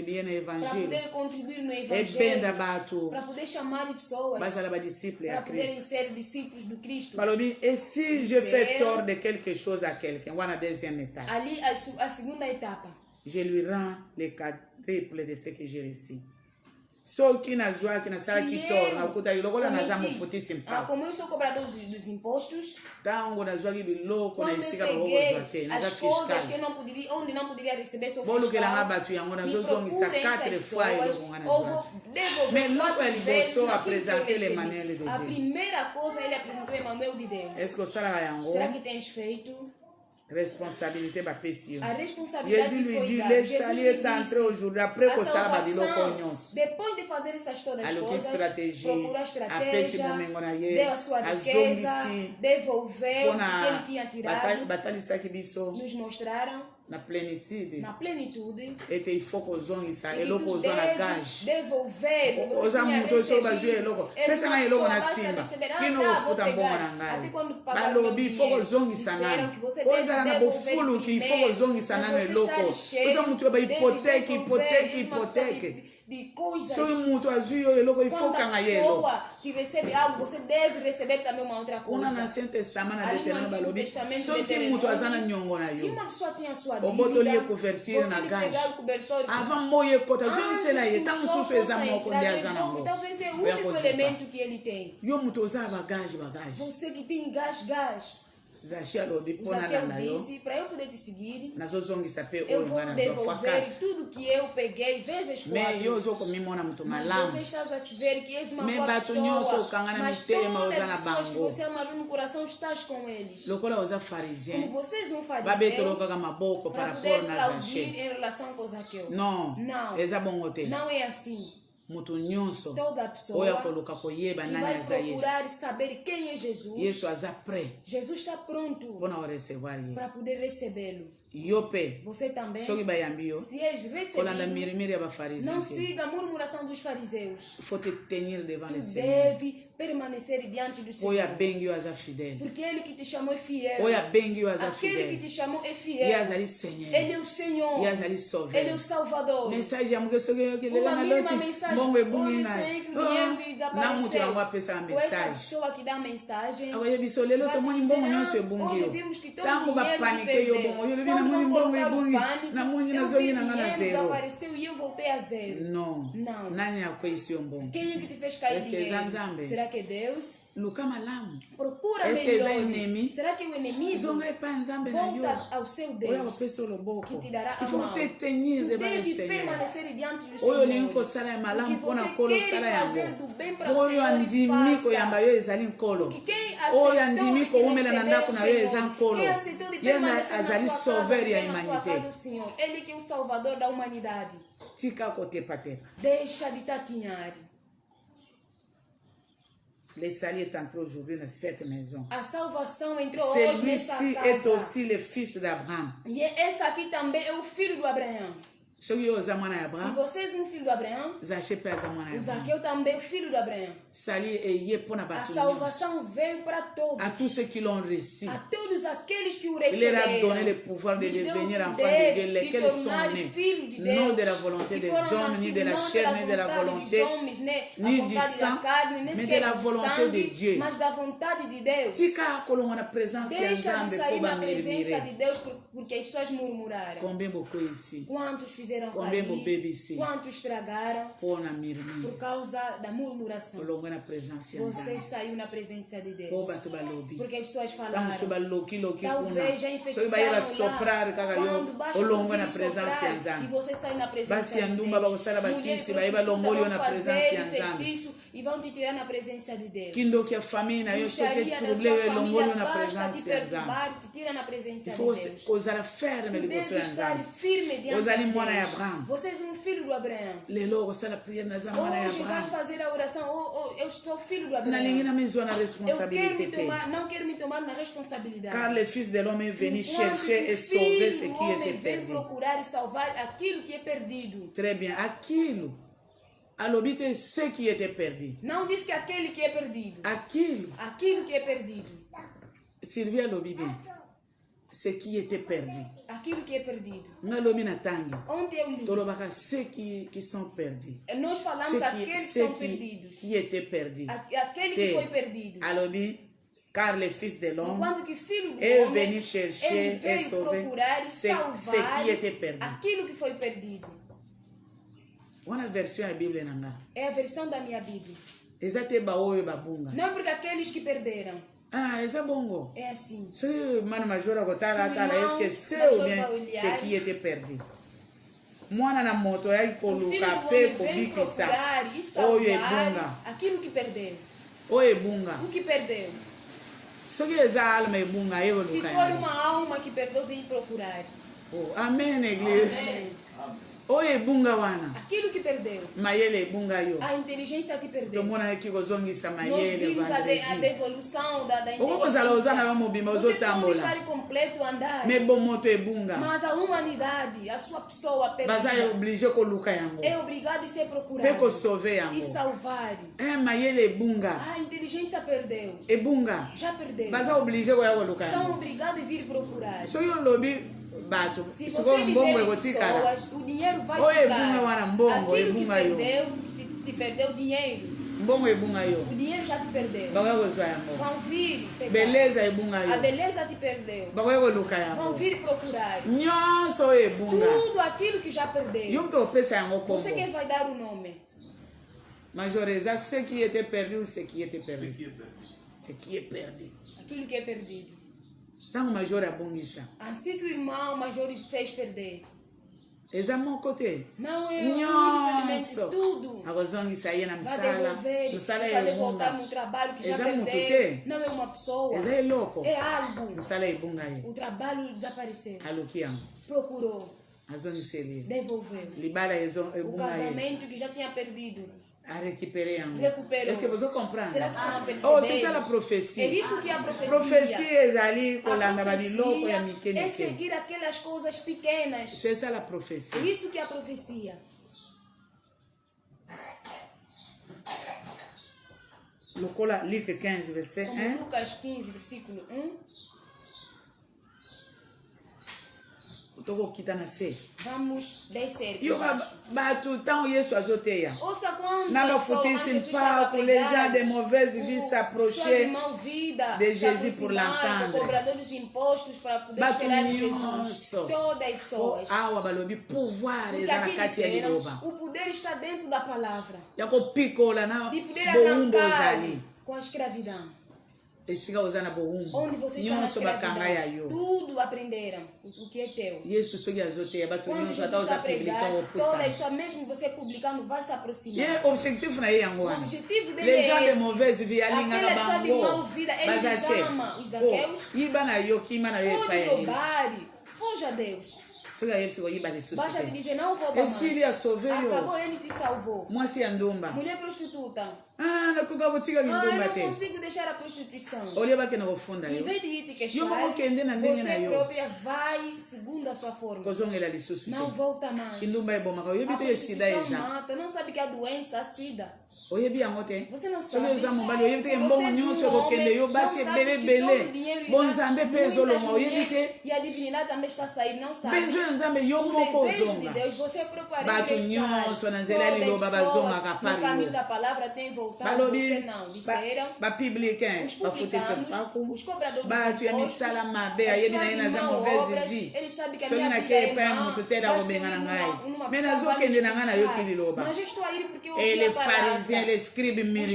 S3: contribuir no Evangelho? Para poder chamar pessoas para poderem ser discípulos do Cristo?
S2: Et si je fais tort de quelque chose à quelqu'un, voilà la deuxième étape.
S3: Ali a segunda etapa.
S2: Je lui rends le quadruple de ce que j'ai reçu.
S3: Como eu sou cobrador dos impostos, quando eu peguei as coisas que eu não poderia, onde não poderia receber, sou fiscal, me procurem essas pessoas, ou vou devolver a primeira coisa ele apresentou Emmanuel de Deus. Será que tens feito?
S1: Responsabilité va pécio.
S3: A responsabilidade
S1: Jésus lui dit, les salis est entré aujourd'hui après que ça va dire
S3: depois de fazer essas todas as coisas, procurou a
S1: estratégia,
S3: deu a sua riqueza, devolveu o que ele tinha tirado, nos mostraram
S1: na plenitude,
S3: e
S1: il faut que ozongisa eloko ozwa na gage
S3: devolver
S1: oza mutu oso bazwi eloko pesa nga eloko na simba kino ofuta mbongo na ngai balobi il faut que ozongisa nani ozala na bofuluki il faut que ozongisa nani eloko oza mutu ba hypothèque
S3: de coisas.
S1: Soy mutu azwi yo eloko il faut kanga yelo
S3: que recebe algo você deve receber também uma outra coisa.
S1: Kuna na Ancien Testament na Deutéronome balobi soki mutu azana nyongo na yo
S3: uma pessoa tem a sua
S1: obotoli ye couverture na gage avant moye kota zonisela ye tangu susu eza moko ndi azana ngo
S3: talvez é o único elemento que ele tem.
S1: Yo mutu oza bagage
S3: você que tem gás
S1: Zachia lobi pona na yo
S3: para eu poder te seguir
S1: nazozongisa pe
S3: eu vou devolver tudo que eu peguei vezes 4.
S1: Me yo zo komimona mutu malamu
S3: você está a se ver que és uma
S1: boa pessoa mas todas as pessoas
S3: que você ama no coração estás com eles
S1: lokola oza pharisien
S3: como vocês não fazem
S1: babetoloka kama boko para pôr na Zaché
S3: em relação com Zaqueu
S1: não eza bongo te
S3: não é assim.
S1: Mutu nyonso
S3: toda pessoa
S1: que
S3: vai procurar saber quem é Jesus. Jesus está pronto para poder recebê-lo. Você também, se és recebido, não siga a murmuração dos fariseus. Tu deve permanecer diante do Senhor. Porque Ele que te chamou é fiel. Aquele que te chamou é fiel. Ele é o Senhor. Ele é o Salvador. Uma mínima mensagem. Hoje o Senhor que dinheiro me desapareceu. Ou essa pessoa que dá mensagem. Vai te dizer, hoje vimos que todo dinheiro que perdeu. Quando vou colocar o pânico, eu vi dinheiro desapareceu e eu voltei a zero.
S1: Não.
S3: Quem é que te fez cair dinheiro? Será que é Deus? Procura melhor. Será que o inimigo volta ao seu Deus que te dará a mão? Tu deve permanecer diante do Senhor. O que você quer fazer do bem para o Senhor e faça. Que quem aceitou de receber o Senhor, quem aceitou de permanecer na sua casa, o Senhor, Ele que é o Salvador da humanidade. Deixa de tatinhar.
S1: Les salis est entré aujourd'hui dans cette maison.
S3: A salvação entrou hoje nessa casa.
S1: Celui-ci est aussi le fils d'Abraham.
S3: E esse aqui também é o filho do Abraão. Se vocês um filho do Abraão, o Zaqueu também é o filho do Abraão. A salvação veio para todos.
S1: A tous ceux qui l'ont reçu.
S3: A todos aqueles que o receberam.
S1: Il leur a donné le pouvoir de devenir enfants de Dieu, lesquels sont nés, non de la volonté des hommes, ni de la chair, ni de la volonté, ni du sang, mais de la volonté de Dieu.
S3: Mas da vontade de Deus. Deixa de sair na presença de Deus porque as pessoas murmuraram. Quantos fizeram cair, quanto estragaram por causa da murmuração. Você saiu na presença de Deus porque as pessoas falaram talvez já infectaram lá quando basta soprar e você sai na presença de Deus mulher vão fazer feitiço e vão te tirar na presença de Deus bruxaria da sua família basta te perturbar te tira na presença de Deus tu deve estar firme diante de Deus. Vocês são filho do Abraão. Hoje vais fazer a oração. Eu estou filho do Abraão. Não quero me tomar na responsabilidade.
S1: Car le Fils de l'homme est venu chercher et sauver ce qui était perdu.
S3: Procurar e salvar aquilo que é perdido.
S1: Très bien, aquilo. Alobite ce qui était perdu.
S3: Não diz que aquele que é perdido. Aquilo que é perdido.
S1: Sylvie alobi bien. Ce qui était perdu.
S3: Aquilo que é perdido.
S1: Ontem eu li. Ceux qui sont perdus.
S3: Nós falamos aqueles que são perdidos.
S1: Qui étaient perdus.
S3: Aquele que foi perdido.
S1: Alobi, car le Fils de l'homme
S3: est
S1: venu chercher et sauver
S3: procurar e salvar
S1: ce qui était perdu.
S3: Aquilo que foi perdido.
S2: Wana versão da Bíblia nanga.
S3: É a versão da minha Bíblia.
S2: Exato baoyo babunga.
S3: Não porque aqueles que perderam.
S2: Ah, essa bongo.
S3: É assim.
S2: Se mano major agora esqueceu bem ce qui était perdu. Mwana na moto aí coloca pé com biquisa. Oyo ebunga.
S3: Aquilo que perdeu.
S2: Oyo ebunga.
S3: O que perdeu.
S2: Se que essa alma ebunga eu
S3: Se for uma alma que perdeu, vem procurar.
S2: Oh, amém, igreja.
S3: Amém.
S2: Oye bunga wana.
S3: Aquilo que perdeu.
S2: Mayele bunga yo.
S3: A inteligência que perdeu.
S2: Tomona aqui gozongisa mayele.
S3: Nós vimos a devolução da inteligência.
S2: Oko kozala ozana vamo bimba ozotambola.
S3: Você pode estar completo andar.
S2: Me bomoto e bunga.
S3: Mas a humanidade, a sua pessoa perdida.
S2: Baza é obligé ko luka yango.
S3: É obrigado a ser procurado.
S2: Peko sauver yango.
S3: E salvar.
S2: É mayele bunga.
S3: A inteligência perdeu.
S2: E bunga.
S3: Já perdeu.
S2: Baza obligé ko ya luka.
S3: São obrigados a vir procurar.
S2: So yo lobi bato.
S3: Se você dizer pessoas, o dinheiro vai ficar. Aquilo que perdeu, se te perdeu dinheiro.
S2: Mbongo e bunga yo.
S3: O dinheiro já te perdeu.
S2: Vão
S3: vir pegar.
S2: Beleza e bunga yo.
S3: A beleza te perdeu. Vão vir procurar.
S2: Nhoso e bunga.
S3: Tudo aquilo que já perdeu. Você quem vai dar o nome?
S2: Majoreza, ce qui était perdu, ce qui était perdu. Ce qui est perdu.
S3: Aquilo que é perdido.
S2: Então o major abungisa.
S3: Assim que o irmão major fez perder.
S2: Eza mon côté.
S3: Não é tudo.
S2: Agora zongisa aí na msala. Msala
S3: é voltar no trabalho que já perdeu. Não é uma pessoa.
S2: Eza é louco.
S3: É algo.
S2: Msala é bunga aí.
S3: O trabalho desapareceu.
S2: Alukiam.
S3: Procurou.
S2: Azongisa ele.
S3: Devolveu.
S2: Libara é bunga aí.
S3: O casamento que já tinha perdido.
S2: A recuperar.
S3: Recuperou.
S2: Est-ce que vous comprenez?
S3: Será que estão a perceber?
S2: Oh, c'est ça la prophétie.
S3: É isso que é a profecia.
S2: Prophétie é ali colando a louco e a miquene.
S3: É seguir aquelas coisas pequenas.
S2: C'est ça la prophétie.
S3: É isso que é a profecia.
S2: Lucola, Luc 15, verset 1.
S3: Lucas 15, versículo 1. Vamos descer. Ouça quando
S2: les gens de mauvaise vie s'approchaient de Jésus pour l'entendre.
S3: Cobradores de impostos para poder esperar de Jesus. Todas as pessoas. O poder está dentro da palavra. De poder arrancar com a escravidão. Onde você está na escravidão, tudo aprenderam o que é teu. Quando Jesus está pregando, toda isso mesmo você publicando vai se aproximar. O objetivo dele é esse. Aquela pessoa de mau vida, eles amam os Zaqueus. Pode roubar, foge a Deus. Basta te dizer, não rouba mais. Acabou, ele te salvou. Mulher prostituta. Não consigo deixar a prostituição. Em vez de ir te queixar, você própria vai segundo a sua forma. Não volta mais. A prostituição mata. Não sabe que a doença é SIDA. Você não sabe. Você é um homem, não sabe que todo dinheiro e a divindade também está saindo. Não sabe. O desejo de Deus, você procurar no caminho da palavra tem voltado. Você não. Disseram os cobradores de impostos, eles sabem que a minha vida é má. Mas eu estou a ir porque eu ouvi a palavra. Os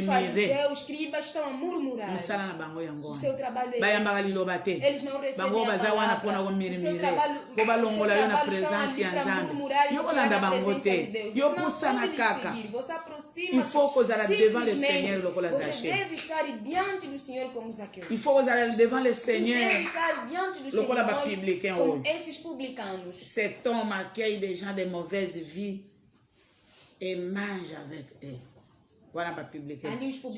S3: fariseus, os escribas estão a murmurar. O seu trabalho é esse. Eles não recebem a palavra. O seu trabalho estão ali para murmurar e tirar a presença de Deus. Você não pode lhes seguir. Você aproxima simplesmente. Você deve estar diante do Senhor como Zaqueu.
S2: Il faut que aller devant le Seigneur.
S3: Deve estar diante do Senhor como esses publicanos.
S2: Cet homme accueille des gens de mauvaise vie et mange avec eux. Wana ba publique.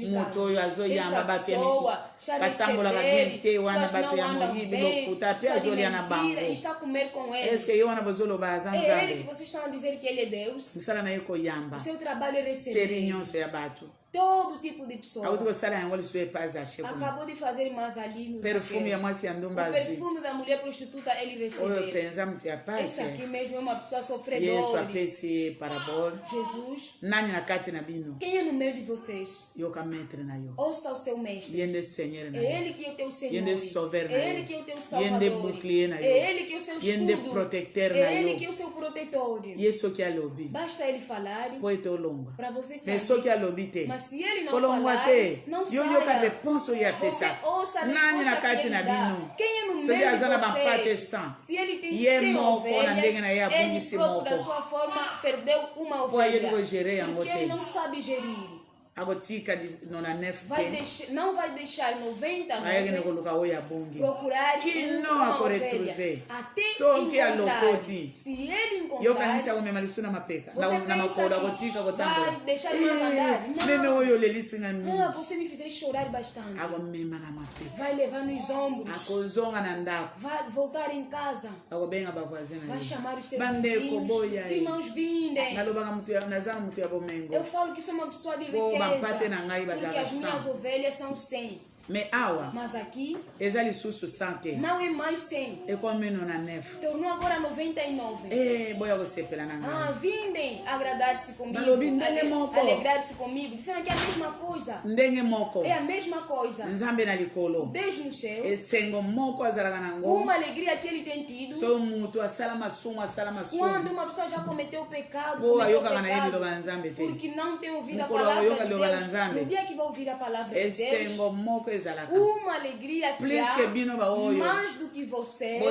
S2: Moto yo azoyamba bato batambola bagente wana bato ya moyibi lokuta pe azoli na bango.
S3: Está a comer com eles.
S2: Est-ce que yo wana bozolo bazanza?
S3: É ele que vocês estão a dizer que ele é Deus.
S2: Misala na yeko yamba.
S3: O seu trabalho é receber.
S2: Serinhonso ya bato.
S3: todo tipo de pessoa.
S2: Acabou
S3: de fazer mais ali no
S2: perfume.
S3: O perfume da mulher prostituta ele recebeu. Esse aqui mesmo é uma pessoa sofredora. Jesus. Quem é no meio de vocês? Ouça o seu mestre. É ele que é o teu Senhor. É ele que é o teu Salvador. É ele que é o seu escudo. É ele que é o seu protetor. Basta ele falar para você sair. Mas se ele não falar, não saia. Você ouça a resposta que ele dá. Quem é no meio de vocês? Se ele tem 100 ovelhas, ele próprio da sua forma perdeu uma ovelha. Porque ele não sabe gerir. Não vai deixar 99 procurar uma ovelha até encontrar. Se ele encontrar, você vai deixar mais andar. Você me fez chorar bastante. Vai levar nos ombros. Vai voltar em casa. Vai chamar os seus vizinhos. Irmãos, vindem. Eu falo que sou uma pessoa de riqueza. Porque as minhas ovelhas são 100. Mas aqui não é mais 100. Tornou agora 99. Vindem agradar-se comigo, alegrar-se comigo. Dizendo que é a mesma coisa. É a mesma coisa. Deus no céu, uma alegria que ele tem tido. Quando uma pessoa já cometeu pecado, porque não tem ouvido a palavra de Deus, no dia que vai ouvir a palavra de Deus, uma alegria que há mais do que vocês que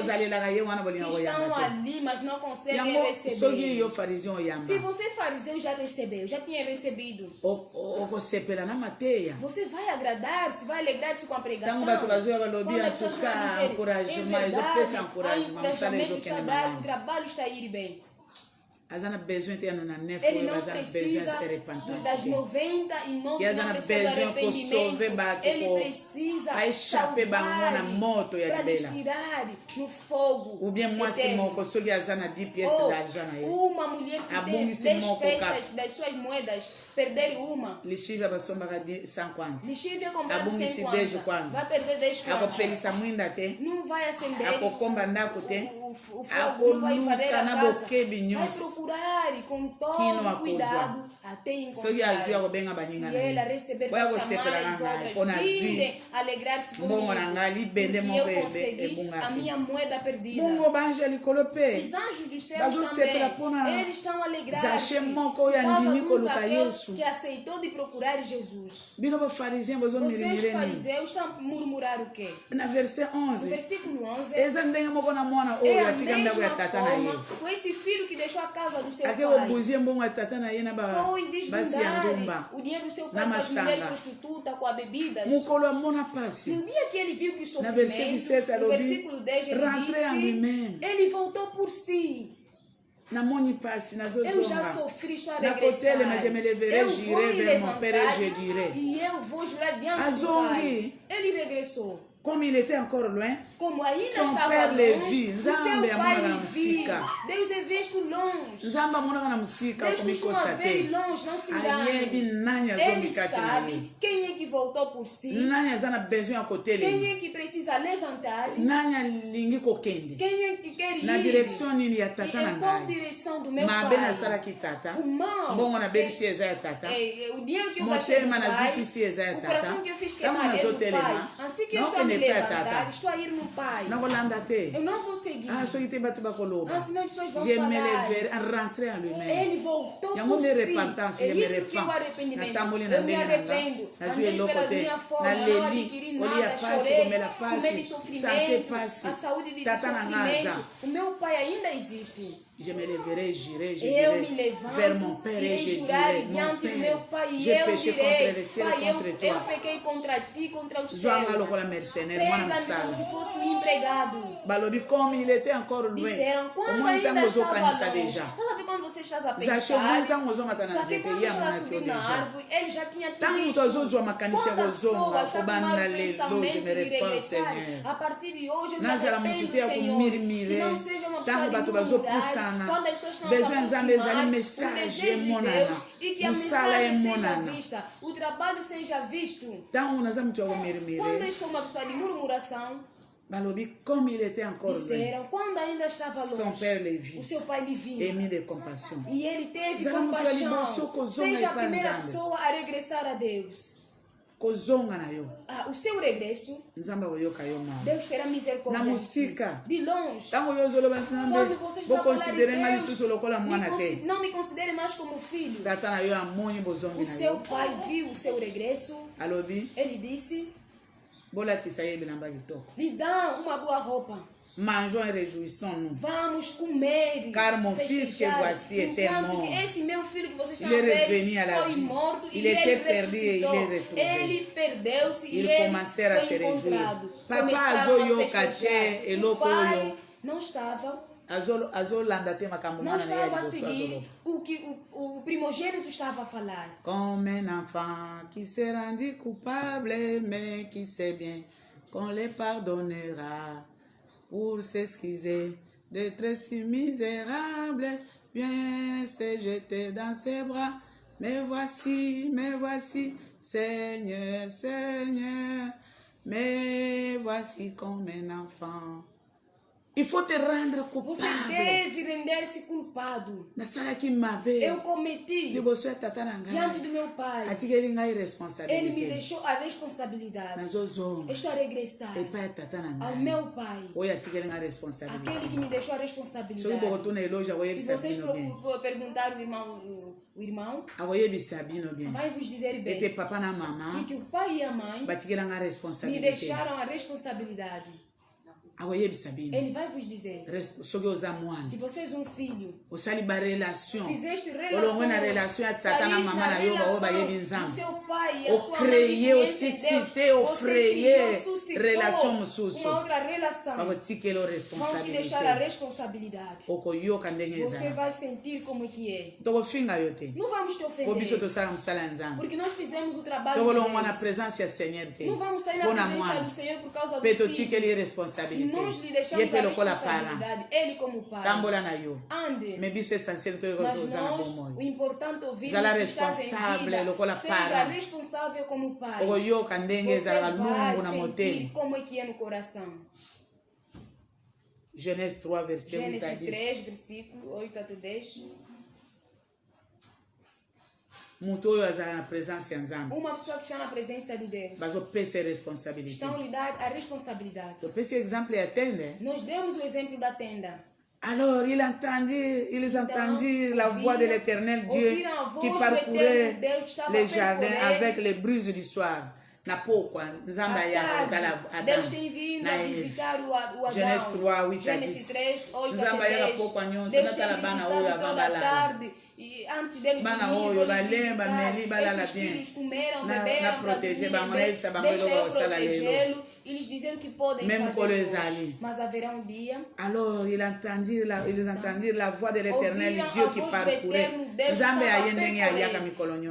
S3: estão ali, mas não conseguem receber. Se você fariseu já recebeu, já tinha recebido, você vai agradar-se, vai alegrar-se com a pregação. Quando a pessoa está dizendo, é verdade, há encorajamento está dado, o trabalho está a ir bem. Ele não precisa das 99 não precisa de arrependimento. Ele precisa salvar para lhes tirar no fogo eterno. Uma mulher se der 10 peças das suas moedas, perder uma. Lixívia comprando 100 kwanza. Vai perder 10 kwanza. Não vai acender. O fogo não vai varrer a casa. Vai procurar com todo cuidado até encontrar. Se ela receber, vai chamar as outras. Vinde alegrar-se comigo. Porque eu consegui a minha moeda perdida. Os anjos do céu também. Eles estão alegrados. Que aceitou de procurar Jesus. Vocês fariseus estão a murmurar o quê?
S2: Na versão 11.
S3: No versículo 11. É a mesma forma com esse filho que deixou a casa do seu pai. Foi desnudar o dinheiro do seu pai com as mulheres prostitutas, com a bebidas. No dia que ele viu que sofrimento, no versículo 10 ele disse, ele voltou por si. Eu já sofri, estou a regressar. Eu vou me levantar e eu vou jurar diante do Pai. Ele regressou.
S2: Como il était encore loin,
S3: como ainda estava longe, o seu pai lhe viu. Deus é visto longe. Deus costuma ver longe, não se engane. Ele sabe quem é que voltou por si. Quem é que precisa levantar. Quem é que quer ir em qual direção do meu pai. O mal, o dinheiro que eu gastei no pai, o coração que eu fiz queimar é do pai. Assim que eu estou me levantar, estou a ir no Pai. Eu não vou seguir. Senão as pessoas vão falar. Ele voltou por si. É isso que é o arrependimento. Eu me arrependo. Andei pela minha forma, não adquiri nada, chorei, com medo de sofrimento, a saúde de sofrimento. O meu Pai ainda existe.
S2: Eu me
S3: levanto e irei jurar diante do meu Pai e eu direi, Pai, eu pequei contra ti, contra o céu. Pega-me como se fosse um empregado. Disseram, quando ainda estava longe. Sabe quando você está a pensar? Sabe quando está subindo na árvore? Ele já tinha visto. Quando a pessoa está tomando o pensamento de regressar, a partir de hoje eu me arrependo, Senhor, que não seja uma pessoa de murmurar, quando as pessoas estão se aproximar, o desejo de Deus e que a mensagem seja vista, o trabalho seja visto. Quando eu sou uma pessoa de murmuração,
S2: comme il était encore
S3: disseram, quando ainda estava longe,
S2: son père le vit,
S3: o seu pai lhe via,
S2: émis de compassion.
S3: E ele teve compaixão. Seja a primeira pessoa a regressar a Deus. O seu regresso, Deus terá misericórdia de longe. Quando você está falando de Deus, não me considere mais como filho. O seu pai viu o seu regresso. Ele disse, lhe dá uma boa roupa.
S2: Mangeons et réjouissons-nous.
S3: Vamos comer.
S2: Car mon fils que voici était mort.
S3: Esse meu filho que você está
S2: il est revenu à la
S3: foi
S2: vie.
S3: morto
S2: Il
S3: e
S2: était
S3: ele
S2: perdu et il est retrouvé.
S3: Ele perdeu-se e
S2: Ils
S3: ele
S2: commencèrent à se
S3: foi
S2: réjouir.
S3: encontrado.
S2: Papa
S3: Começaram a
S2: azoyo
S3: festejar.
S2: kache
S3: O
S2: eloko
S3: pai
S2: yo.
S3: não estava
S2: Não
S3: estava a seguir o que o primogênito estava a falar.
S2: Comme un enfant qui s'est rendu coupable, mais qui sait bien qu'on les pardonnera. Pour s'excuser d'être si misérable, bien se jeter dans ses bras. Mais voici, Seigneur, Seigneur, me voici comme un enfant. Il faut te rendre coupable.
S3: Você deve render-se culpado. Eu cometi diante do meu pai. Ele me deixou a responsabilidade. Estou a regressar ao meu pai. Aquele que me deixou a responsabilidade. Se vocês perguntar o irmão vai vos dizer bem. E que o pai e a mãe me deixaram a responsabilidade. Ele vai vos dizer, se vocês um filho, fizeste relação o seu pai e a sua mãe, uma outra relação, vão te deixar a responsabilidade. Você vai sentir como é que é. Não vamos te ofender, porque nós fizemos o trabalho de Deus. Não vamos sair na presença do Senhor por causa do filho. Nós lhe deixamos a responsabilidade, ele como pai. Ande. Mas nós, o importante ouvir é que estás em vida. Seja responsável como pai. Você vai sentir como é que é no coração.
S2: Gênesis 3,
S3: versículo 8 até 10.
S2: Uma
S3: pessoa que está na presença de Deus.
S2: Estão
S3: a lhe dar a responsabilidade.
S2: Nós
S3: demos o exemplo da tenda.
S2: Alors, ils entendirent la voix de l'Éternel Dieu qui parcourait les jardins avec les brises du soir.
S3: Deus tem vindo a visitar o Adão. Gênesis 3, 8 até 10. Deus tem visitado toda a tarde. E antes dele dormir, esses filhos comeram, beberam para dormir. Deixa eu protegê-lo. Eles dizeram que podem fazer, mas haverá um dia.
S2: Alors, ils entendirent la voix de l'Éternel Dieu qui parcourait.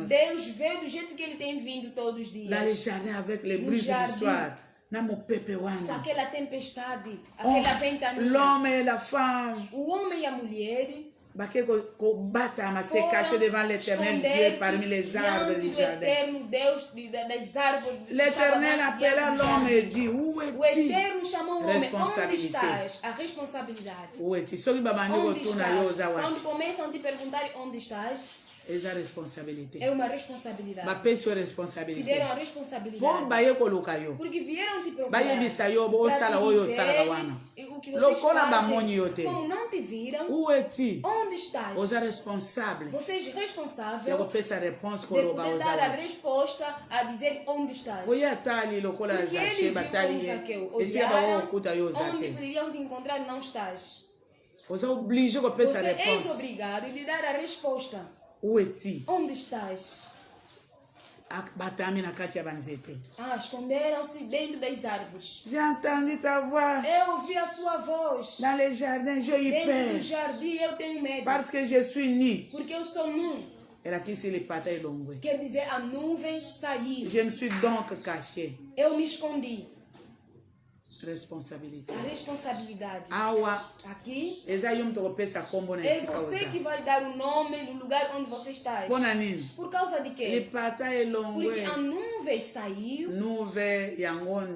S3: Deus veio do jeito que ele tem vindo todos os dias.
S2: Dans les jardins avec les brises du soir.
S3: Com aquela tempestade, aquela ventania.
S2: L'homme et la femme.
S3: O homem e a mulher.
S2: Se cacher devant l'Éternel Dieu parmi les arbres du jardin. L'Éternel appela l'homme et dit, où es-tu?
S3: Responsabilité. A responsabilidade.
S2: Où es-tu?
S3: Quando começam a te perguntar onde estás, é uma responsabilidade. Deram a responsabilidade. Porque vieram te procurar para te dizer o que vocês fazem. Como não te viram, onde estás? Você é responsável de poder dar a resposta a dizer onde estás. Porque eles olharam onde poderiam te encontrar, não estás. Você és obrigado a lhe dar a resposta. Onde estás? Esconderam-se dentro das árvores. Eu ouvi a sua voz. Dentro do jardim eu tenho medo. Porque eu sou nu. Quer dizer, a nuvem saiu.
S2: Je me suis donc caché.
S3: Eu me escondi.
S2: Responsabilité.
S3: A responsabilidade. Aqui.
S2: É
S3: você que vai dar o nome no lugar onde você está. Por causa de quê? Porque a nuvem saiu.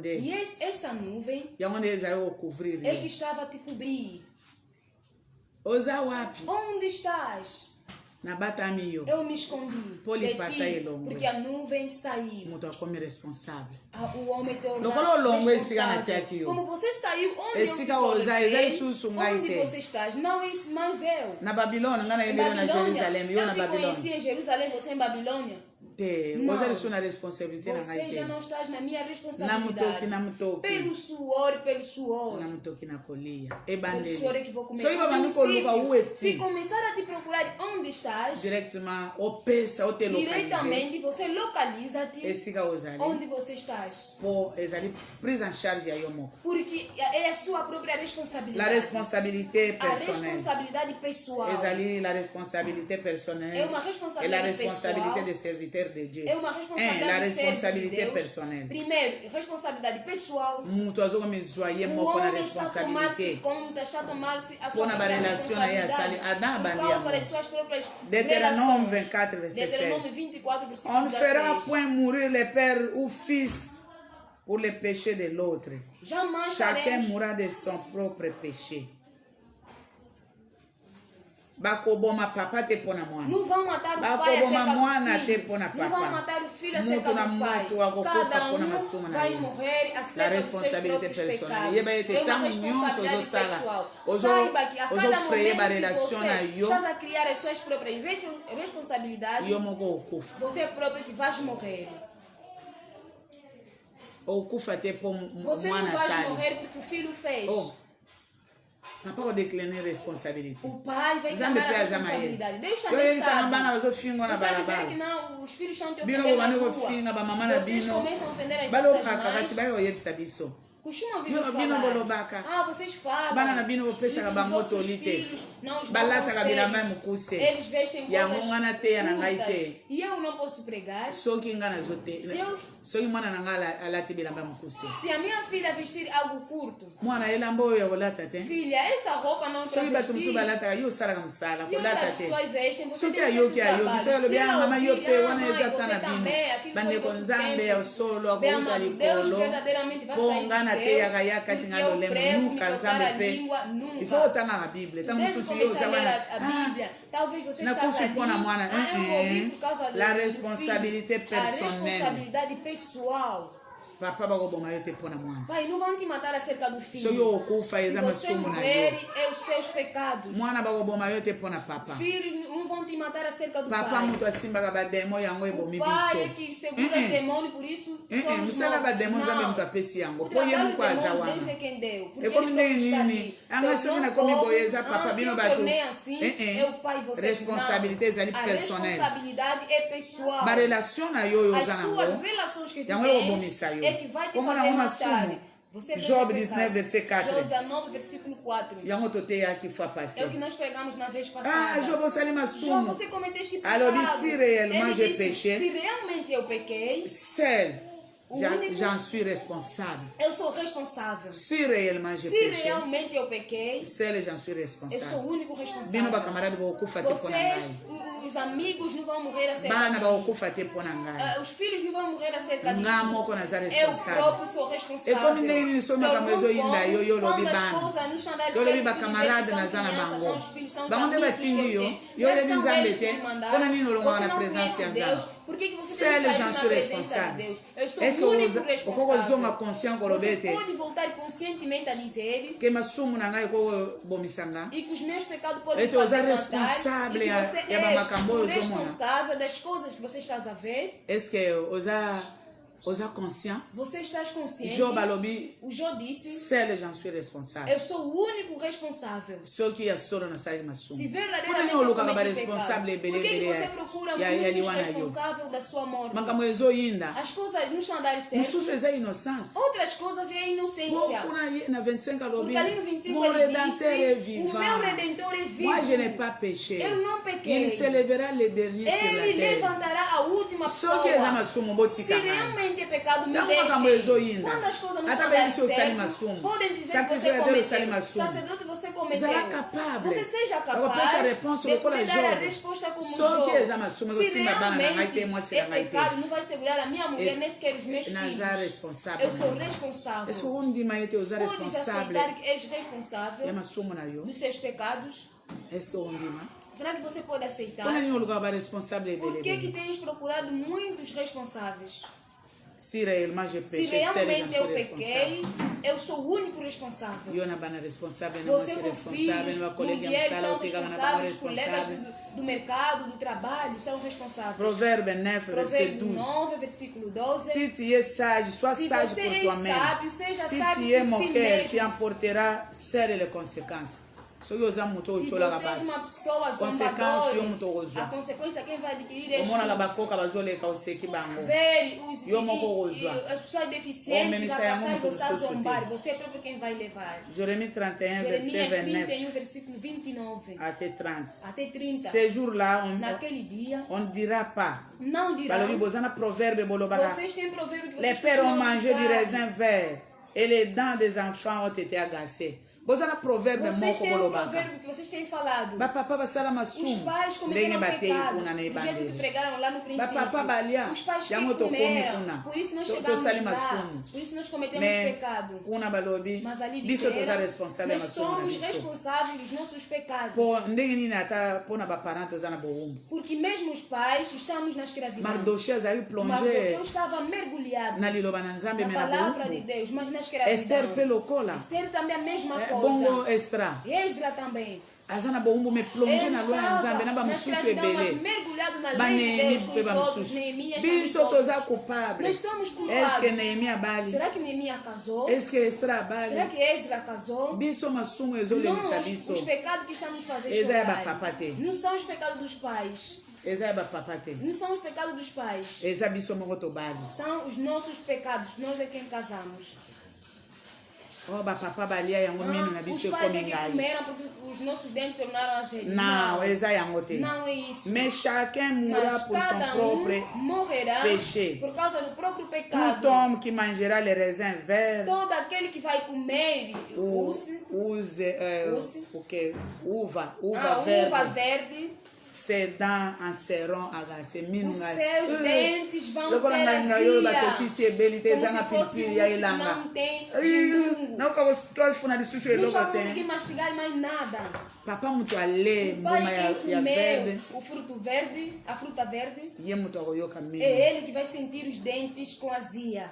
S3: E essa nuvem é que estava a te cobrir. Onde estás? Eu me escondi de ti, porque a nuvem saiu. O homem tornou responsável. Como você saiu, onde você estás? Não é isso, mas eu.
S2: Na Babilônia,
S3: eu te conheci em Jerusalém, você em Babilônia.
S2: Não. Você
S3: já não estás na minha responsabilidade. Pelo suor. Pelo suor é que vou comer. Se começar a te procurar onde estás, diretamente você localiza-te onde você estás. Porque é a sua própria responsabilidade.
S2: A responsabilidade
S3: pessoal.
S2: A responsabilidade personnelle.
S3: É uma responsabilidade pessoal.
S2: De serviteur de Dieu.
S3: É uma responsabilidade
S2: personnelle.
S3: Primeiro, responsabilidade pessoal.
S2: O homem
S3: está a tomar-se conta, está a tomar-se a sua própria responsabilidade por causa das suas próprias
S2: Deutéronome 24, verset 16.
S3: versículo
S2: On ne fera point mourir le père ou fils pour le péché de l'autre. Chacun mourra de son propre péché. Bakoboma papa te pona mwana.
S3: Não vão matar o pai acerca do filho.
S2: Não
S3: vão matar o filho acerca do pai. Cada um vai morrer acerca dos seus próprios pecados. É uma responsabilidade pessoal. Saiba que a cada momento que você estás a criar as suas próprias responsabilidades, você é próprio que vai morrer. Você não vai morrer porque o filho fez. O pai vai chamar a responsabilidade. Deus também sabe. Você vai dizer que não, os filhos estão te ofendendo na rua. Vocês começam a ofender as pessoas mais. Costuma ouvir falar. Vocês falam. Os filhos não estão com eles vestem coisas curtas. E eu não posso pregar. Se a minha filha vestir algo curto, filha, essa roupa não te vestir. Se outras pessoas vestem, você tem que ir ao trabalho. Se ela ouvir, você também, aquilo foi vosso tempo. Bem amado, Deus verdadeiramente vai sair do céu. Porque eu prego, me tocar a língua, nunca. Deve começar a ler a Bíblia. Talvez você está ali. Eu ouvi por causa do
S2: a responsabilidade
S3: pessoal. Pai, não vão te matar acerca do filho. Se você morrer, é os seus pecados. Filhos não vão te matar acerca do pai. O pai é que segura o demônio, por isso somos mortos. Não. O trabalho do demônio, Deus é quem deu. Porque ele está ali. Se eu tornei assim, é o pai e você. A responsabilidade é pessoal. As suas relações que tu tens que vai te fazer mais tarde.
S2: Job 19, versículo 4.
S3: Job 19, versículo 4. É o que nós pregamos na vez passada. Job, você cometeste pecado. Se realmente eu pequei,
S2: j'en suis responsable.
S3: Eu sou responsável.
S2: Se realmente
S3: eu pequei,
S2: j'en suis responsable.
S3: Eu sou o único responsável. Vocês, os amigos não vão morrer acerca de mim. Os filhos não vão morrer acerca de mim. Eu próprio sou responsável. Quando as coisas não estão dando certo, são os filhos, são os amigos que eu tenho. São eles que me mandaram. Você não conhece Deus. Por que você tem que sair na presença de Deus? Eu sou o único responsável. Você pode voltar conscientemente a dizer e que os meus pecados podem fazer voltar e que você é o responsável das coisas que você está a ver. Você está consciente? O Jó disse: eu sou o único responsável. Se verdadeiramente eu cometi pecado, por que você procura muitos responsáveis da sua morte? As coisas não estão a dar certo. Outras coisas é inocência. Porque ali no 25 ele disse: o meu Redentor é vivo. Eu não pequei. Ele levantará a última pessoa. Se realmente realmente é pecado, me deixe. Quando as coisas não estão dando certo, podem dizer que você cometeu. Sacerdote, você cometeu. Você seja capaz de poder dar a resposta como Jó. Se realmente é pecado, não vai segurar a minha mulher, nem sequer os meus filhos. Eu sou responsável. Podes aceitar que és responsável dos seus pecados? Será que você pode aceitar? Por que tens procurado muitos responsáveis?
S1: Se realmente
S3: eu pequei, eu sou o único responsável. Você com filhos, mulheres são responsáveis, colegas do mercado, do trabalho, são responsáveis.
S1: Provérbio
S3: 9, versículo 12.
S1: Se tu és sábio, sois sábio por tua mente.
S3: Seja
S1: se
S3: sábio
S1: tu és
S3: por si
S1: mulher,
S3: mesmo.
S1: te importará sérias consequências. Se você é uma
S3: pessoa zombadora, a consequência quem vai adquirir é ver as pessoas deficientes a passar você a zombar. Você é próprio quem vai levar.
S1: Jeremias 31,
S3: versículo 29
S1: até 30.
S3: Esse
S1: jour lá,
S3: naquele dia,
S1: on dira pas.
S3: Não dirá. Vocês têm provérbio que
S1: les pères ont mangé du raisin vert et les dents des enfants ont été agacées.
S3: Vocês têm um provérbio que vocês têm falado. Os pais cometeram pecado. Do jeito que pregaram lá no princípio. Os pais que comeram. Por isso nós chegamos lá. Por isso nós cometemos pecado. Mas ali disseram, nós somos responsáveis dos nossos pecados. Porque mesmo os pais estamos na escravidão. Mardoqueu estava mergulhado na palavra de Deus, mas na escravidão. Esther também a mesma coisa.
S1: Bongo extra.
S3: Esdra também.
S1: Azana bombo me plonge na lua nzambe na ba mususu ebele.
S3: Mergulhado na lei de Deus com os outros.
S1: Biso toza culpable.
S3: Nós somos culpados.
S1: Est-ce que Neemia bali?
S3: Será que Neemia casou?
S1: Est-ce que Estra bali?
S3: Será que Esdra casou?
S1: Biso masumo ezole lisabiso.
S3: Os pecados que estamos fazendo não são os pecados dos pais. Não são os pecados dos pais. São os nossos pecados. Nós é quem casamos.
S1: Os pais
S3: é que comeram porque os nossos dentes tornaram a ser.
S1: Não
S3: é isso.
S1: Mas chacun mourra por son propre
S3: morrerá
S1: péché.
S3: Por causa do próprio pecado.
S1: Tout homme qui mangera les raisins verts.
S3: Todo aquele que vai comer uva verde.
S1: Ses dents en seront agacées.
S3: Os seus dentes vão ter como se fosse não tem gindungo. Não vai conseguir mastigar mais nada.
S1: Papa muito ale,
S3: o pai que comeu o fruto verde, a fruta verde, é ele que vai sentir os dentes com azia.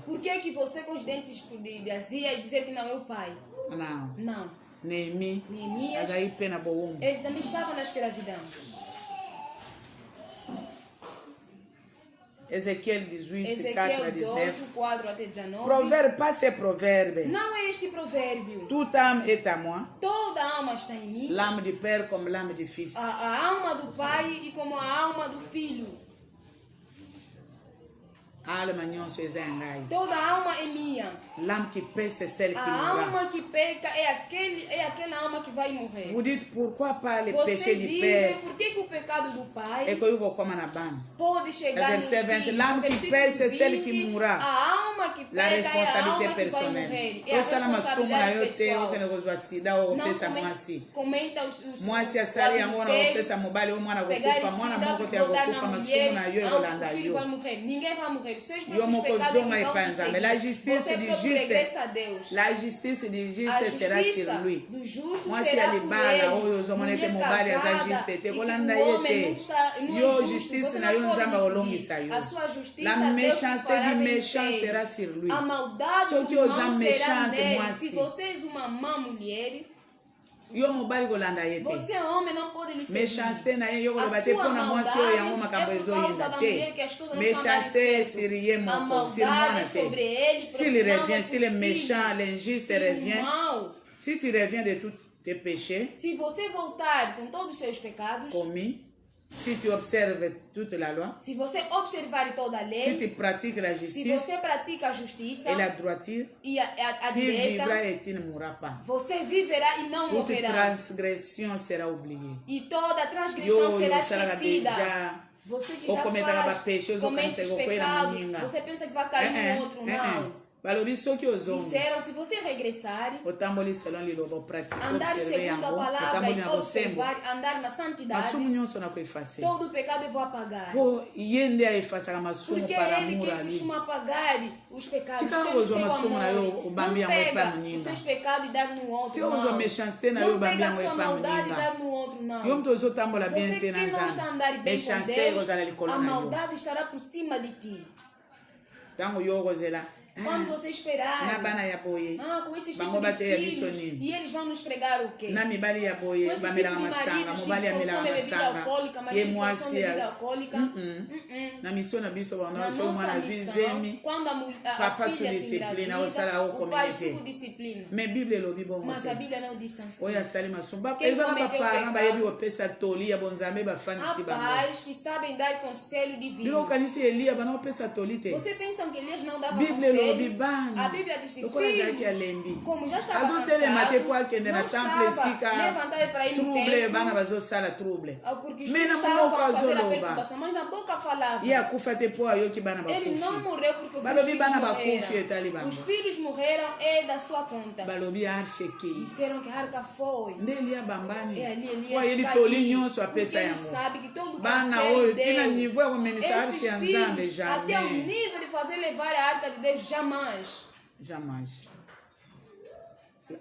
S3: Por que você com os dentes de azia e dizer que não é o pai? Não. Neemias, ele também estava na escravidão.
S1: Ezequiel 18, 4
S3: até 19.
S1: Provérbio, pas ces proverbes.
S3: Não é este provérbio.
S1: Toute âme est à moi.
S3: Toda alma está em mim.
S1: L'âme du père comme l'âme du fils.
S3: A alma do pai e como a alma do filho. Toda alma é minha.
S1: L'âme qui pêche, c'est celle qui mourra.
S3: A alma que peca é aquela alma que vai morrer.
S1: Vous dites pourquoi pas le péché du père?
S3: Por que o pecado do pai
S1: pode
S3: chegar nos filhos?
S1: L'âme qui pêche, c'est celle qui mourra.
S3: A alma que peca
S1: la responsabilité
S3: personnelle.
S1: É a responsabilidade
S3: comenta os
S1: mwasi asali yango wana kopesa mobali oyo mwana kokufa mwana moko te akokufa masumu na yo ekolanda yo.
S3: Ninguém vai morrer.
S1: Yo moko zonga epai nzambe. La justice du juste sera sur lui. Mwasi ya libala oyo ozomona ete mobali aza juste te kolanda ye te. Yo justice na yo nzambe olongisa yo. La méchanceté du méchant sera sur lui. Soki oza méchante mwasi, yo mobali kolanda ye te.
S3: Você homem não pode lhe servir.
S1: Méchanceté na ye yo koloba te mpona mwasi oyo yango makambo ezoyenda te. Méchanceté sur ye moko, sur mwana te. S'il revient, si le méchant, l'injuste revient, si tu reviens de tous tes péchés,
S3: se você voltar com todos os seus pecados
S1: commis, si tu observes toute la loi,
S3: se você observar toda a lei,
S1: si tu pratiques la justice,
S3: se você pratica a justiça
S1: et la droiture,
S3: e a
S1: tu
S3: direita,
S1: vivras et tu ne mourras pas.
S3: Você viverá e não
S1: Toute
S3: morrerá.
S1: transgression sera oubliée.
S3: E toda transgressão será esquecida. Você que já faz, comete os pecados, você pensa que vai cair no outro, não. Disseram, se você regressar, andar segundo a palavra e observar, andar na santidade, todo o pecado eu vou apagar. Porque ele quer costuma apagar os pecados pelo seu amor. Não pega os seus pecados e dar no outro, não. Não pega a sua maldade e dar no outro, não. Você que não está andando bem com Deus, a maldade estará por cima de ti. Quando você esperar, com esses tipos de filhos, e eles vão nos pregar o quê? Com esses tipos de maridos que consomem bebida alcoólica, maridos que consomem bebida alcoólica. Na nossa missão, quando a filha se engravida, o pai subdisciplina. Mas a Bíblia não diz assim. Quem cometeu pecado, há pais que sabem dar conselho divino. Você pensa que Elias não dava conselho? A Bíblia diz que filhos, como já estava cansado, não estava levantado para ir no templo, porque os filhos estavam a fazer a perturbação, mas na boca falava. Ele não morreu porque os filhos morreram. Os filhos morreram é da sua conta. Disseram que a arca foi. É ali Elias caiu, porque ele sabe que todo o conselho deu. Esses filhos, até o nível de fazer levar a arca de Deus, jamais.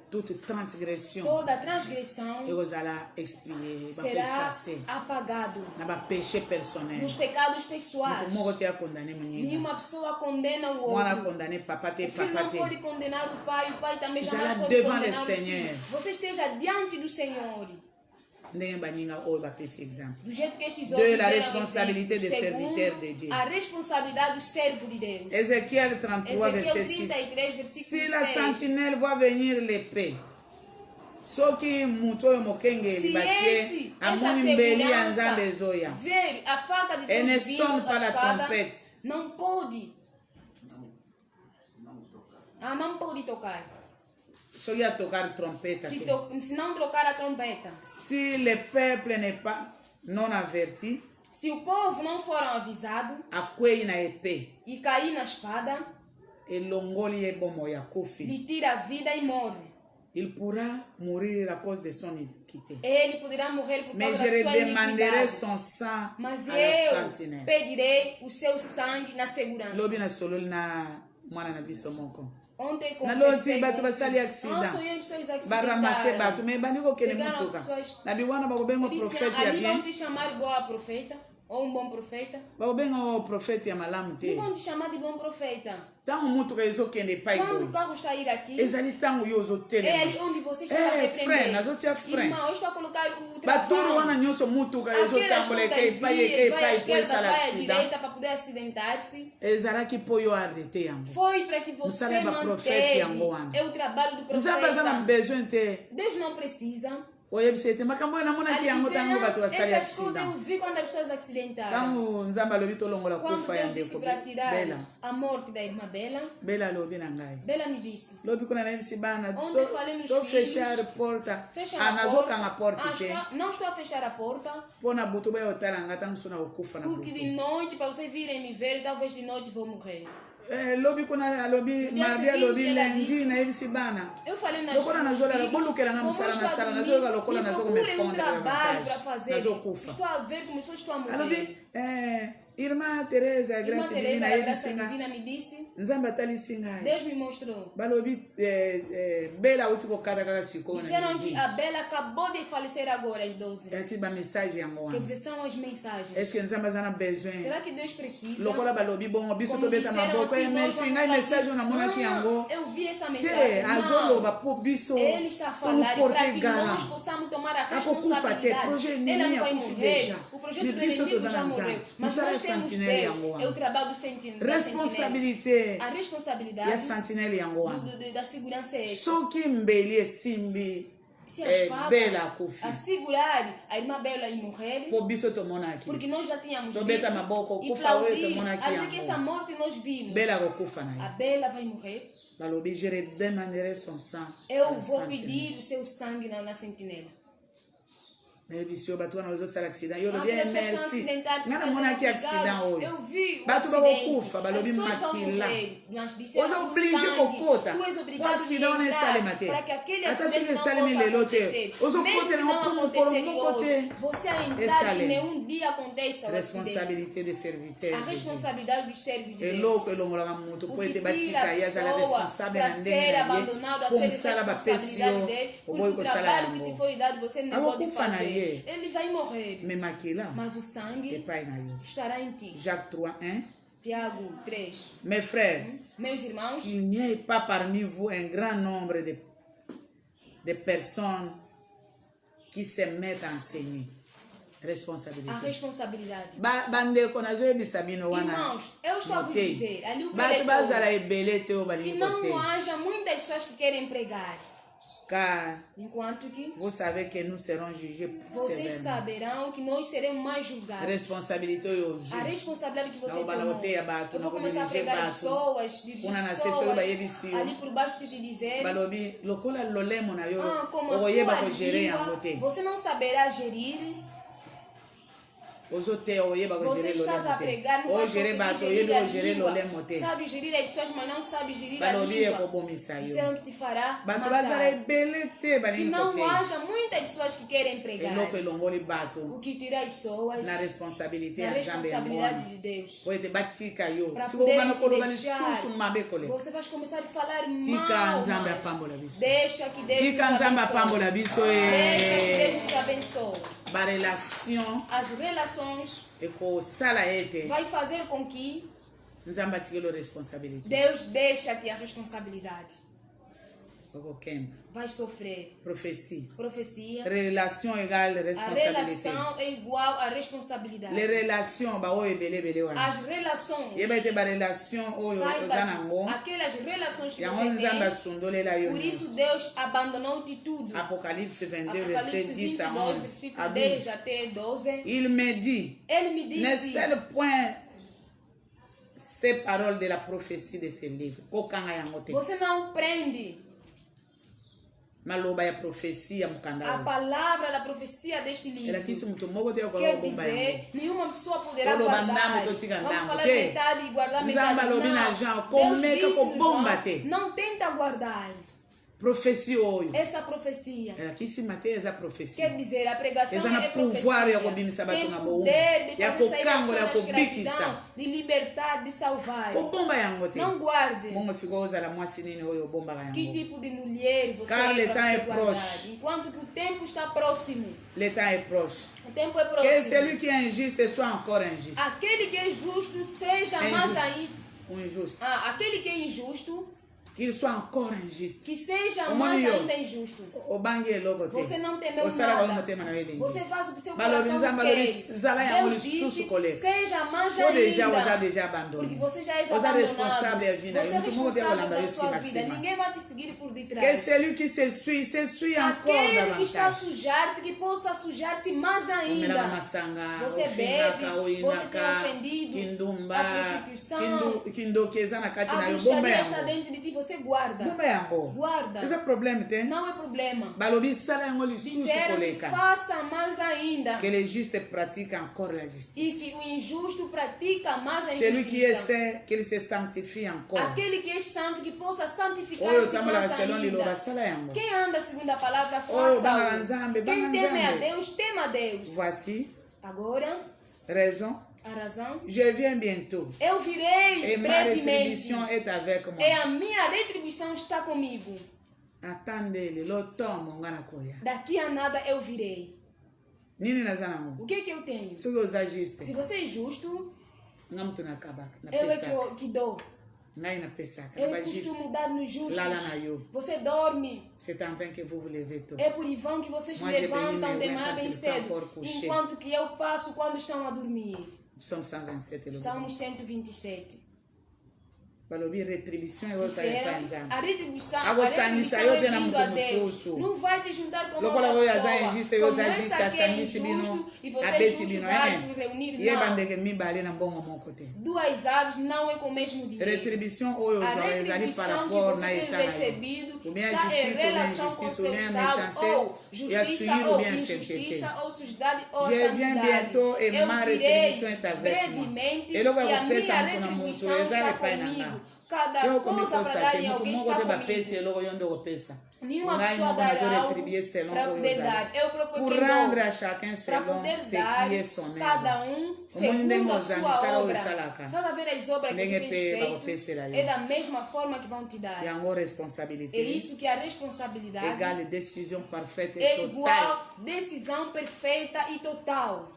S2: Toda transgressão
S3: será apagado nos pecados pessoais. Nenhuma pessoa condena o outro. O filho não pode condenar o pai também jamais pode condenar o filho. Você esteja diante do Senhor. Do jeito que esses outros
S2: la responsabilité des serviteurs de Dieu.
S3: A responsabilidade do servo de Deus.
S2: Ézéchiel 33, verset 6. Si la sentinelle voit venir l'épée, so que mutoyo mokengeli batie amoni mbeli ya nzambe ezoya,
S3: a faca de Deus
S2: ne sonne pas la trompette,
S3: não pode tocar.
S2: Se tocar trompeta.
S3: Se não tocar a trompeta.
S2: Si le peuple n'est pas non averti,
S3: se o povo não foram avisados e cair na espada, lhe tira a vida e morre.
S2: Il pourra mourir à cause de son iniquité.
S3: Ele poderá morrer por causa da sua iniquidade.
S2: Son sang
S3: mas
S2: à la sentinelle.
S3: Pedirei o seu sangue na segurança. Ontem
S2: conversei com basali accident. Baramase batu me baniko kene mutuka. Na biwana bakubengo profeta ya bien.
S3: Ali vão te chamar boa profeta ou bom profeta.
S2: Bakubengo profeta ya malamu te.
S3: Vão te chamar de bom profeta.
S2: Tango mutuka ezokende pai boy.
S3: Quando o carro está a ir aqui.
S2: Ezali tango yo zotele.
S3: É ali onde você está a repreender.
S2: Frère, nazotia frère.
S3: Irmão, eu estou a colocar o travão.
S2: Baturo wana nyoso mutuka ezotambole ke pai
S3: vai à esquerda, vai à direita para poder acidentar-se.
S2: Ezala ki poyo arrete yango.
S3: Foi para que você mantenha. É o trabalho do profeta. Deus não precisa.
S2: Essas
S3: coisas eu vi quando as pessoas acidentaram. Quando Deus disse para tirar a morte da irmã Bela, Bela me disse, ontem eu falei nos filhos,
S2: fechar a porta.
S3: Não estou a fechar a porta, porque de noite, para vocês virem me ver, talvez de noite vou morrer.
S2: Lobi kuna lobi mardia lobi lendi na ebisi bana.
S3: Eu falei nas
S2: lokola nazola bolukela na musala nazola lokola nazola me fonde
S3: trabalho para fazer. Estou a ver como estou a morrer.
S2: Lobi Irmã Teresa, a graça
S3: divina me disse. Deus me mostrou. Disseram que a Bela acabou de falecer agora às 12. Quer dizer, são as mensagens. Será que Deus precisa? Como disseram, eu vi essa mensagem. Ele está a falar para que nós possamos tomar a responsabilidade. Ele não vai morrer. O projeto do inimigo já morreu. Mas nós temos Deus. É o trabalho do sentinela.
S2: Responsabilité.
S3: A responsabilidade da segurança é essa. Se a espada assegurar a irmã Bela e morrer, porque nós já tínhamos visto e aplaudir, até que essa morte nós vimos, a Bela vai morrer, eu vou pedir o seu sangue na sentinela.
S2: Eu vi pessoas obrigado
S3: para que aquele acidente não acontecer. Mesmo que não acontecer hoje, você a entrar que nenhum dia aconteça o
S2: responsabilité de serviteur.
S3: A responsabilidade dos servos de Deus.
S2: O que tira a pessoa para ser abandonado, a ser responsabilidade dele, porque o trabalho que te foi dado você não pode fazer. Ele vai morrer. Mas o sangue estará em ti. Jacques 3:1.
S3: Tiago 3.
S2: Mes frères,
S3: meus irmãos,
S2: qu'il n'y ait pas parmi vous un grand nombre de personnes qui se mettent à enseigner. Responsabilité.
S3: A responsabilidade.
S2: Irmãos,
S3: eu estou a vos dizer, ali o que não haja muitas pessoas que querem pregar. Enquanto que
S2: vous savez que nous serons jugés
S3: vocês saberão que nós seremos mais julgados.
S2: Responsabilité hoje.
S3: A responsabilidade que você tem. Eu vou começar a pregar pessoas, dirigir pessoas ali por baixo se te dizer. Como a sua língua, você não saberá gerir. Você está a pregar, não sabe gerir as pessoas, mas não sabe gerir a língua. Isso é o que te fará matar. Que não haja muitas pessoas que querem pregar. O que tira as pessoas
S2: na responsabilidade
S3: de Deus.
S2: Para
S3: poder deixar, você vai começar a falar mal. Deixa que Deus te abençoe. As relações vai fazer com que Deus deixa-te a responsabilidade. Vai sofrer.
S2: Profecia. Relação igual à responsabilidade.
S3: A relação é igual à responsabilidade.
S2: Les relations,
S3: as relações. Aquelas relações que você tem. Por isso Deus abandonou-te tudo.
S2: Apocalipse 22, verset 10 à
S3: 10 até 12.
S2: Ele me disse. Le seul point, ces paroles de la prophétie de ce livre.
S3: Você não prende a palavra da profecia deste livro. Quer dizer, nenhuma pessoa poderá guardar. Vamos falar metade e guardar metade. Não, Deus disse, não tenta guardar. Essa profecia. Quer dizer, a pregação é profecia. Tem poder de fazer sair a pessoa da escravidão, de libertar, de salvar. Não guarde. Que tipo de mulher você é guardar? Enquanto que o tempo está próximo. O tempo é próximo.
S2: Que celui qui est injuste soit encore injuste.
S3: Aquele que é justo seja mais ainda. Aquele que é injusto,
S2: qu'il soit encore injuste.
S3: Que seja mais ainda injusto. Você não temeu nada. Você faz o que seu coração quer. Deus disse, seja mais ainda. Porque você já é abandonado. Você é responsável da sua vida. Ninguém vai te seguir por detrás.
S2: Aquele que se suit encore.
S3: Aquele que está a sujar-te, que possa sujar-se mais ainda. Você bebe, você tem ofendido a prostituição. A bruxaria está dentro de ti. Você guarda. Guarda.
S2: Esse é problema, tem?
S3: Não é problema. Disseram que faça mais ainda.
S2: Que le juste pratique encore la justice.
S3: E que o injusto pratica mais a
S2: injustiça. Celui que ele se sanctifie encore.
S3: Aquele que é santo, que possa santificar-se mais ainda. Quem anda segundo a palavra, faça. Quem teme a Deus, tema a Deus.
S2: Voici.
S3: Agora. A razão.
S2: Je viens bientôt.
S3: Eu virei brevemente.
S2: Est avec moi.
S3: E a minha retribuição está comigo.
S2: Attendez, daqui
S3: a nada eu virei. O que eu tenho?
S2: Se
S3: você é justo, eu é que dou. Eu costumo dar nos justos. Você dorme. É por Ivão que vocês levantam de manhã bem cedo, enquanto que eu passo quando estão a dormir.
S2: Salmos 127.
S3: Salmos 127.
S2: balobi retribuição é outra
S3: a retribuição é vindo a Deus. Não vai te juntar com uma pessoa como essa que é injusto e você juntos vai reunir, não. Duas aves não é com o mesmo dinheiro. A retribuição que você tem recebido está em relação com o seu estado, ou justiça ou injustiça, ou sujidade ou santidade. Eu virei brevemente e a minha retribuição está comigo. Cada coisa para dar em alguém está comigo. Nenhuma pessoa dará algo para poder dar. Eu proponho para poder dar cada um segundo a sua obra. Só a ver as obras que você fez feito, é da mesma forma que vão te dar. É isso que a responsabilidade é igual decisão perfeita e total.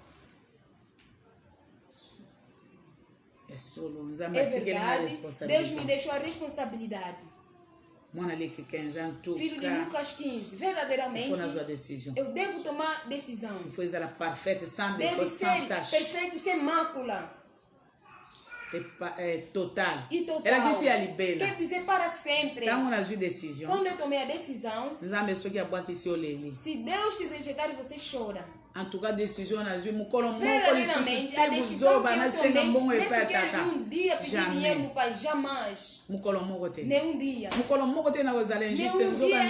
S3: É verdade, Deus me deixou a responsabilidade. Filho de Lucas 15, verdadeiramente, eu devo tomar decisão. Deve ser perfeito, sem mácula.
S2: Total.
S3: E total. Quer dizer para sempre. Quando eu tomei a decisão, se Deus te rejeitar, você chora.
S2: En tout cas, décision na vie,
S3: verdadeiramente, a decisão que eu tomei, nem sequer um dia pedir dinheiro para o pai, jamais. Nem um dia. Nem um dia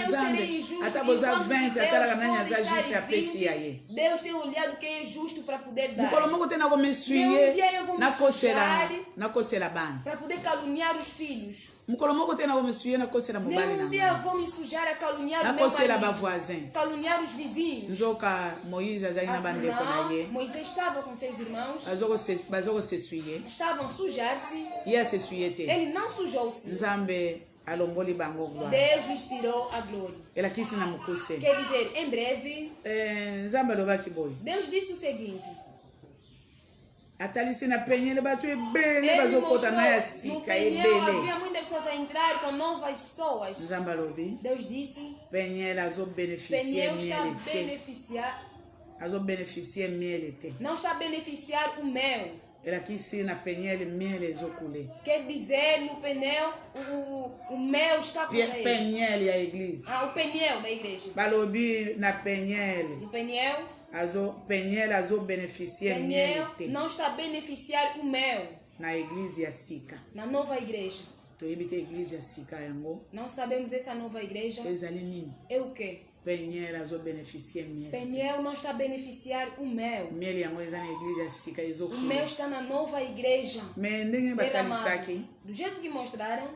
S3: eu serei injusto. Deus Deus tem olhado quem é justo para poder dar. Nem um dia eu vou me sujar para poder caluniar os filhos. Nem um dia eu vou me sujar a caluniar o meu marido, caluniar os vizinhos. Afinal, Moisés estava com seus irmãos, estavam a sujar-se, ele não sujou-se. Deus lhes tirou a glória. Quer dizer, em breve, Deus disse o seguinte:
S2: ele
S3: mostrou, no Peniel havia muitas pessoas a entrar com novas pessoas. Deus disse: Peniel está não está a beneficiar o mel. Quer dizer, no Peniel o mel está por aí.
S2: Peniel a igreja.
S3: O Peniel da igreja. No Peniel não está a beneficiar o mel. Na nova igreja. Não sabemos essa nova igreja. É o quê? Peniel não está a beneficiar o mel. O mel está na nova igreja. Do jeito que mostraram,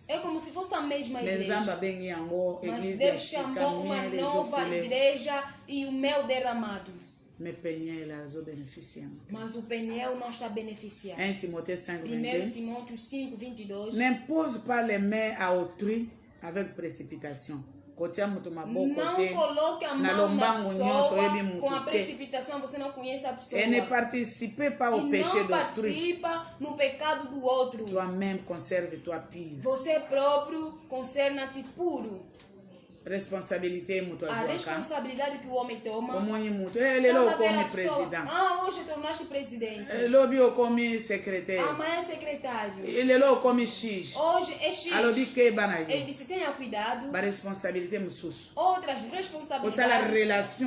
S3: é como se fosse a mesma igreja. Mas Deus chamou uma nova igreja e o mel derramado. Mas o Peniel não está a beneficiar. 1 Timóteo 5:22.
S2: N'impose pas les mains à autrui avec précipitation.
S3: Não coloque a mão na pessoa com a precipitação, você não conhece a pessoa.
S2: E ne participe pas au péché d'autrui.
S3: Participa no pecado do outro.
S2: Toi-même conserve-toi pure.
S3: Você próprio conserva-te puro.
S2: A
S3: responsabilidade que o homem toma.
S2: Ele é como presidente.
S3: Hoje tornaste presidente.
S2: Ele é como secretário.
S3: Amanhã é secretário.
S2: Ele é como X.
S3: Hoje é X. Ele disse: tenha cuidado. Outras responsabilidades.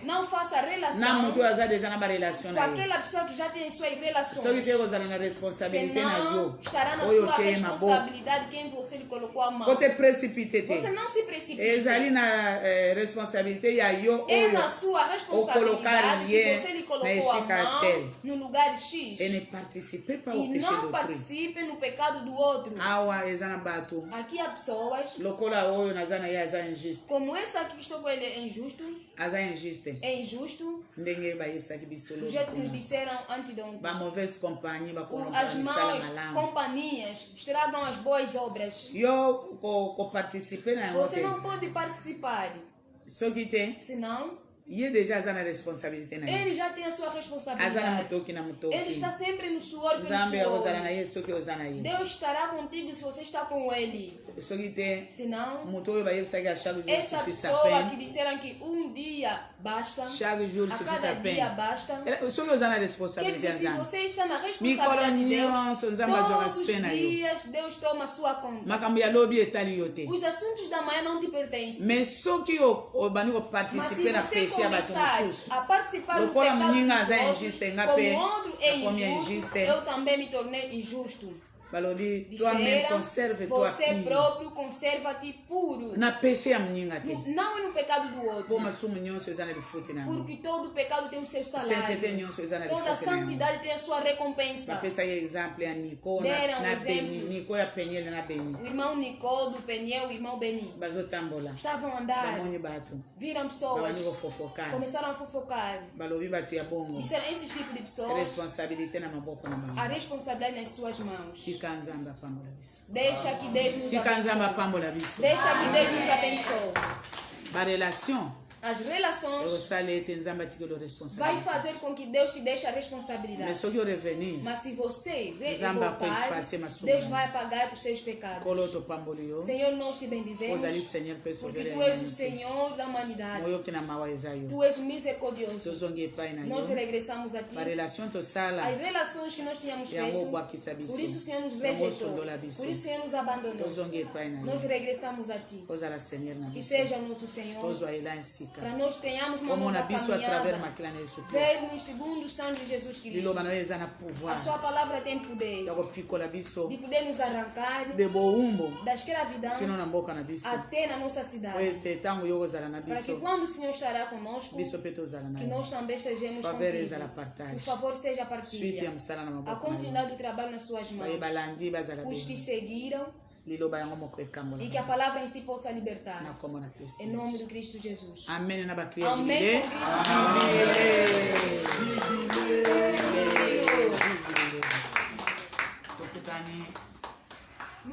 S3: Não faça relação com aquela pessoa que já tem suas relações. Senão estará na sua responsabilidade quem você lhe colocou a mão. Você não se precipite.
S2: É
S3: na sua responsabilidade que você lhe colocou a mão no lugar X.
S2: E não participe
S3: no pecado do outro. Aqui há pessoas como essa aqui que estou com ele é injusto. É injusto. Do jeito que nos disseram antes de ontem. As más companhias estragam as boas obras. Você não pode participar. Senão,
S2: Ele já tem a responsabilidade.
S3: Ele já tem a sua responsabilidade. Ele está sempre no suor pelo suor. Deus estará contigo se você está com ele. Senão, essa pessoa que disseram que um dia basta, a cada dia basta, quer dizer, se você está na responsabilidade de Deus, todos os dias Deus toma a sua conta. Os assuntos da manhã não te pertencem. Mas se você começar a participar do pecado dos outros, como outro é injusto, eu também me tornei injusto. Disseram, você próprio conserva-te puro. Não é no pecado do outro. Porque todo pecado tem o seu salário. Toda santidade tem a sua recompensa. Deram exemplo. O irmão Nicô do Peniel e o irmão Beni estavam a andar. Viram pessoas. Começaram a fofocar. Disseram esses tipos de pessoas. A responsabilidade nas suas mãos. Deixa que Deus nos abençoe. Deixa que Deus nos abençoe. As relações vai fazer com que Deus te deixe a responsabilidade. Mas se você voltar, Deus vai pagar os seus pecados. Senhor, nós te bendizemos porque Tu és o Senhor da humanidade. Tu és o misericordioso. Nós regressamos a Ti. As relações que nós tínhamos feito, por isso o Senhor nos rejeitou, por isso o Senhor nos abandonou. Nós regressamos a Ti. Que seja o nosso Senhor, para nós tenhamos uma nova caminhada, vermos segundo o sangue de Jesus Cristo. A sua palavra tem poder de poder nos arrancar da escravidão até na nossa cidade, para que quando o Senhor estará conosco, que nós também estejamos contigo. Por favor, seja a partilha, a continuidade do trabalho nas suas mãos, os que seguiram, e que a palavra em si possa libertar. Em nome do Cristo Jesus.
S2: Amém.
S3: Amém.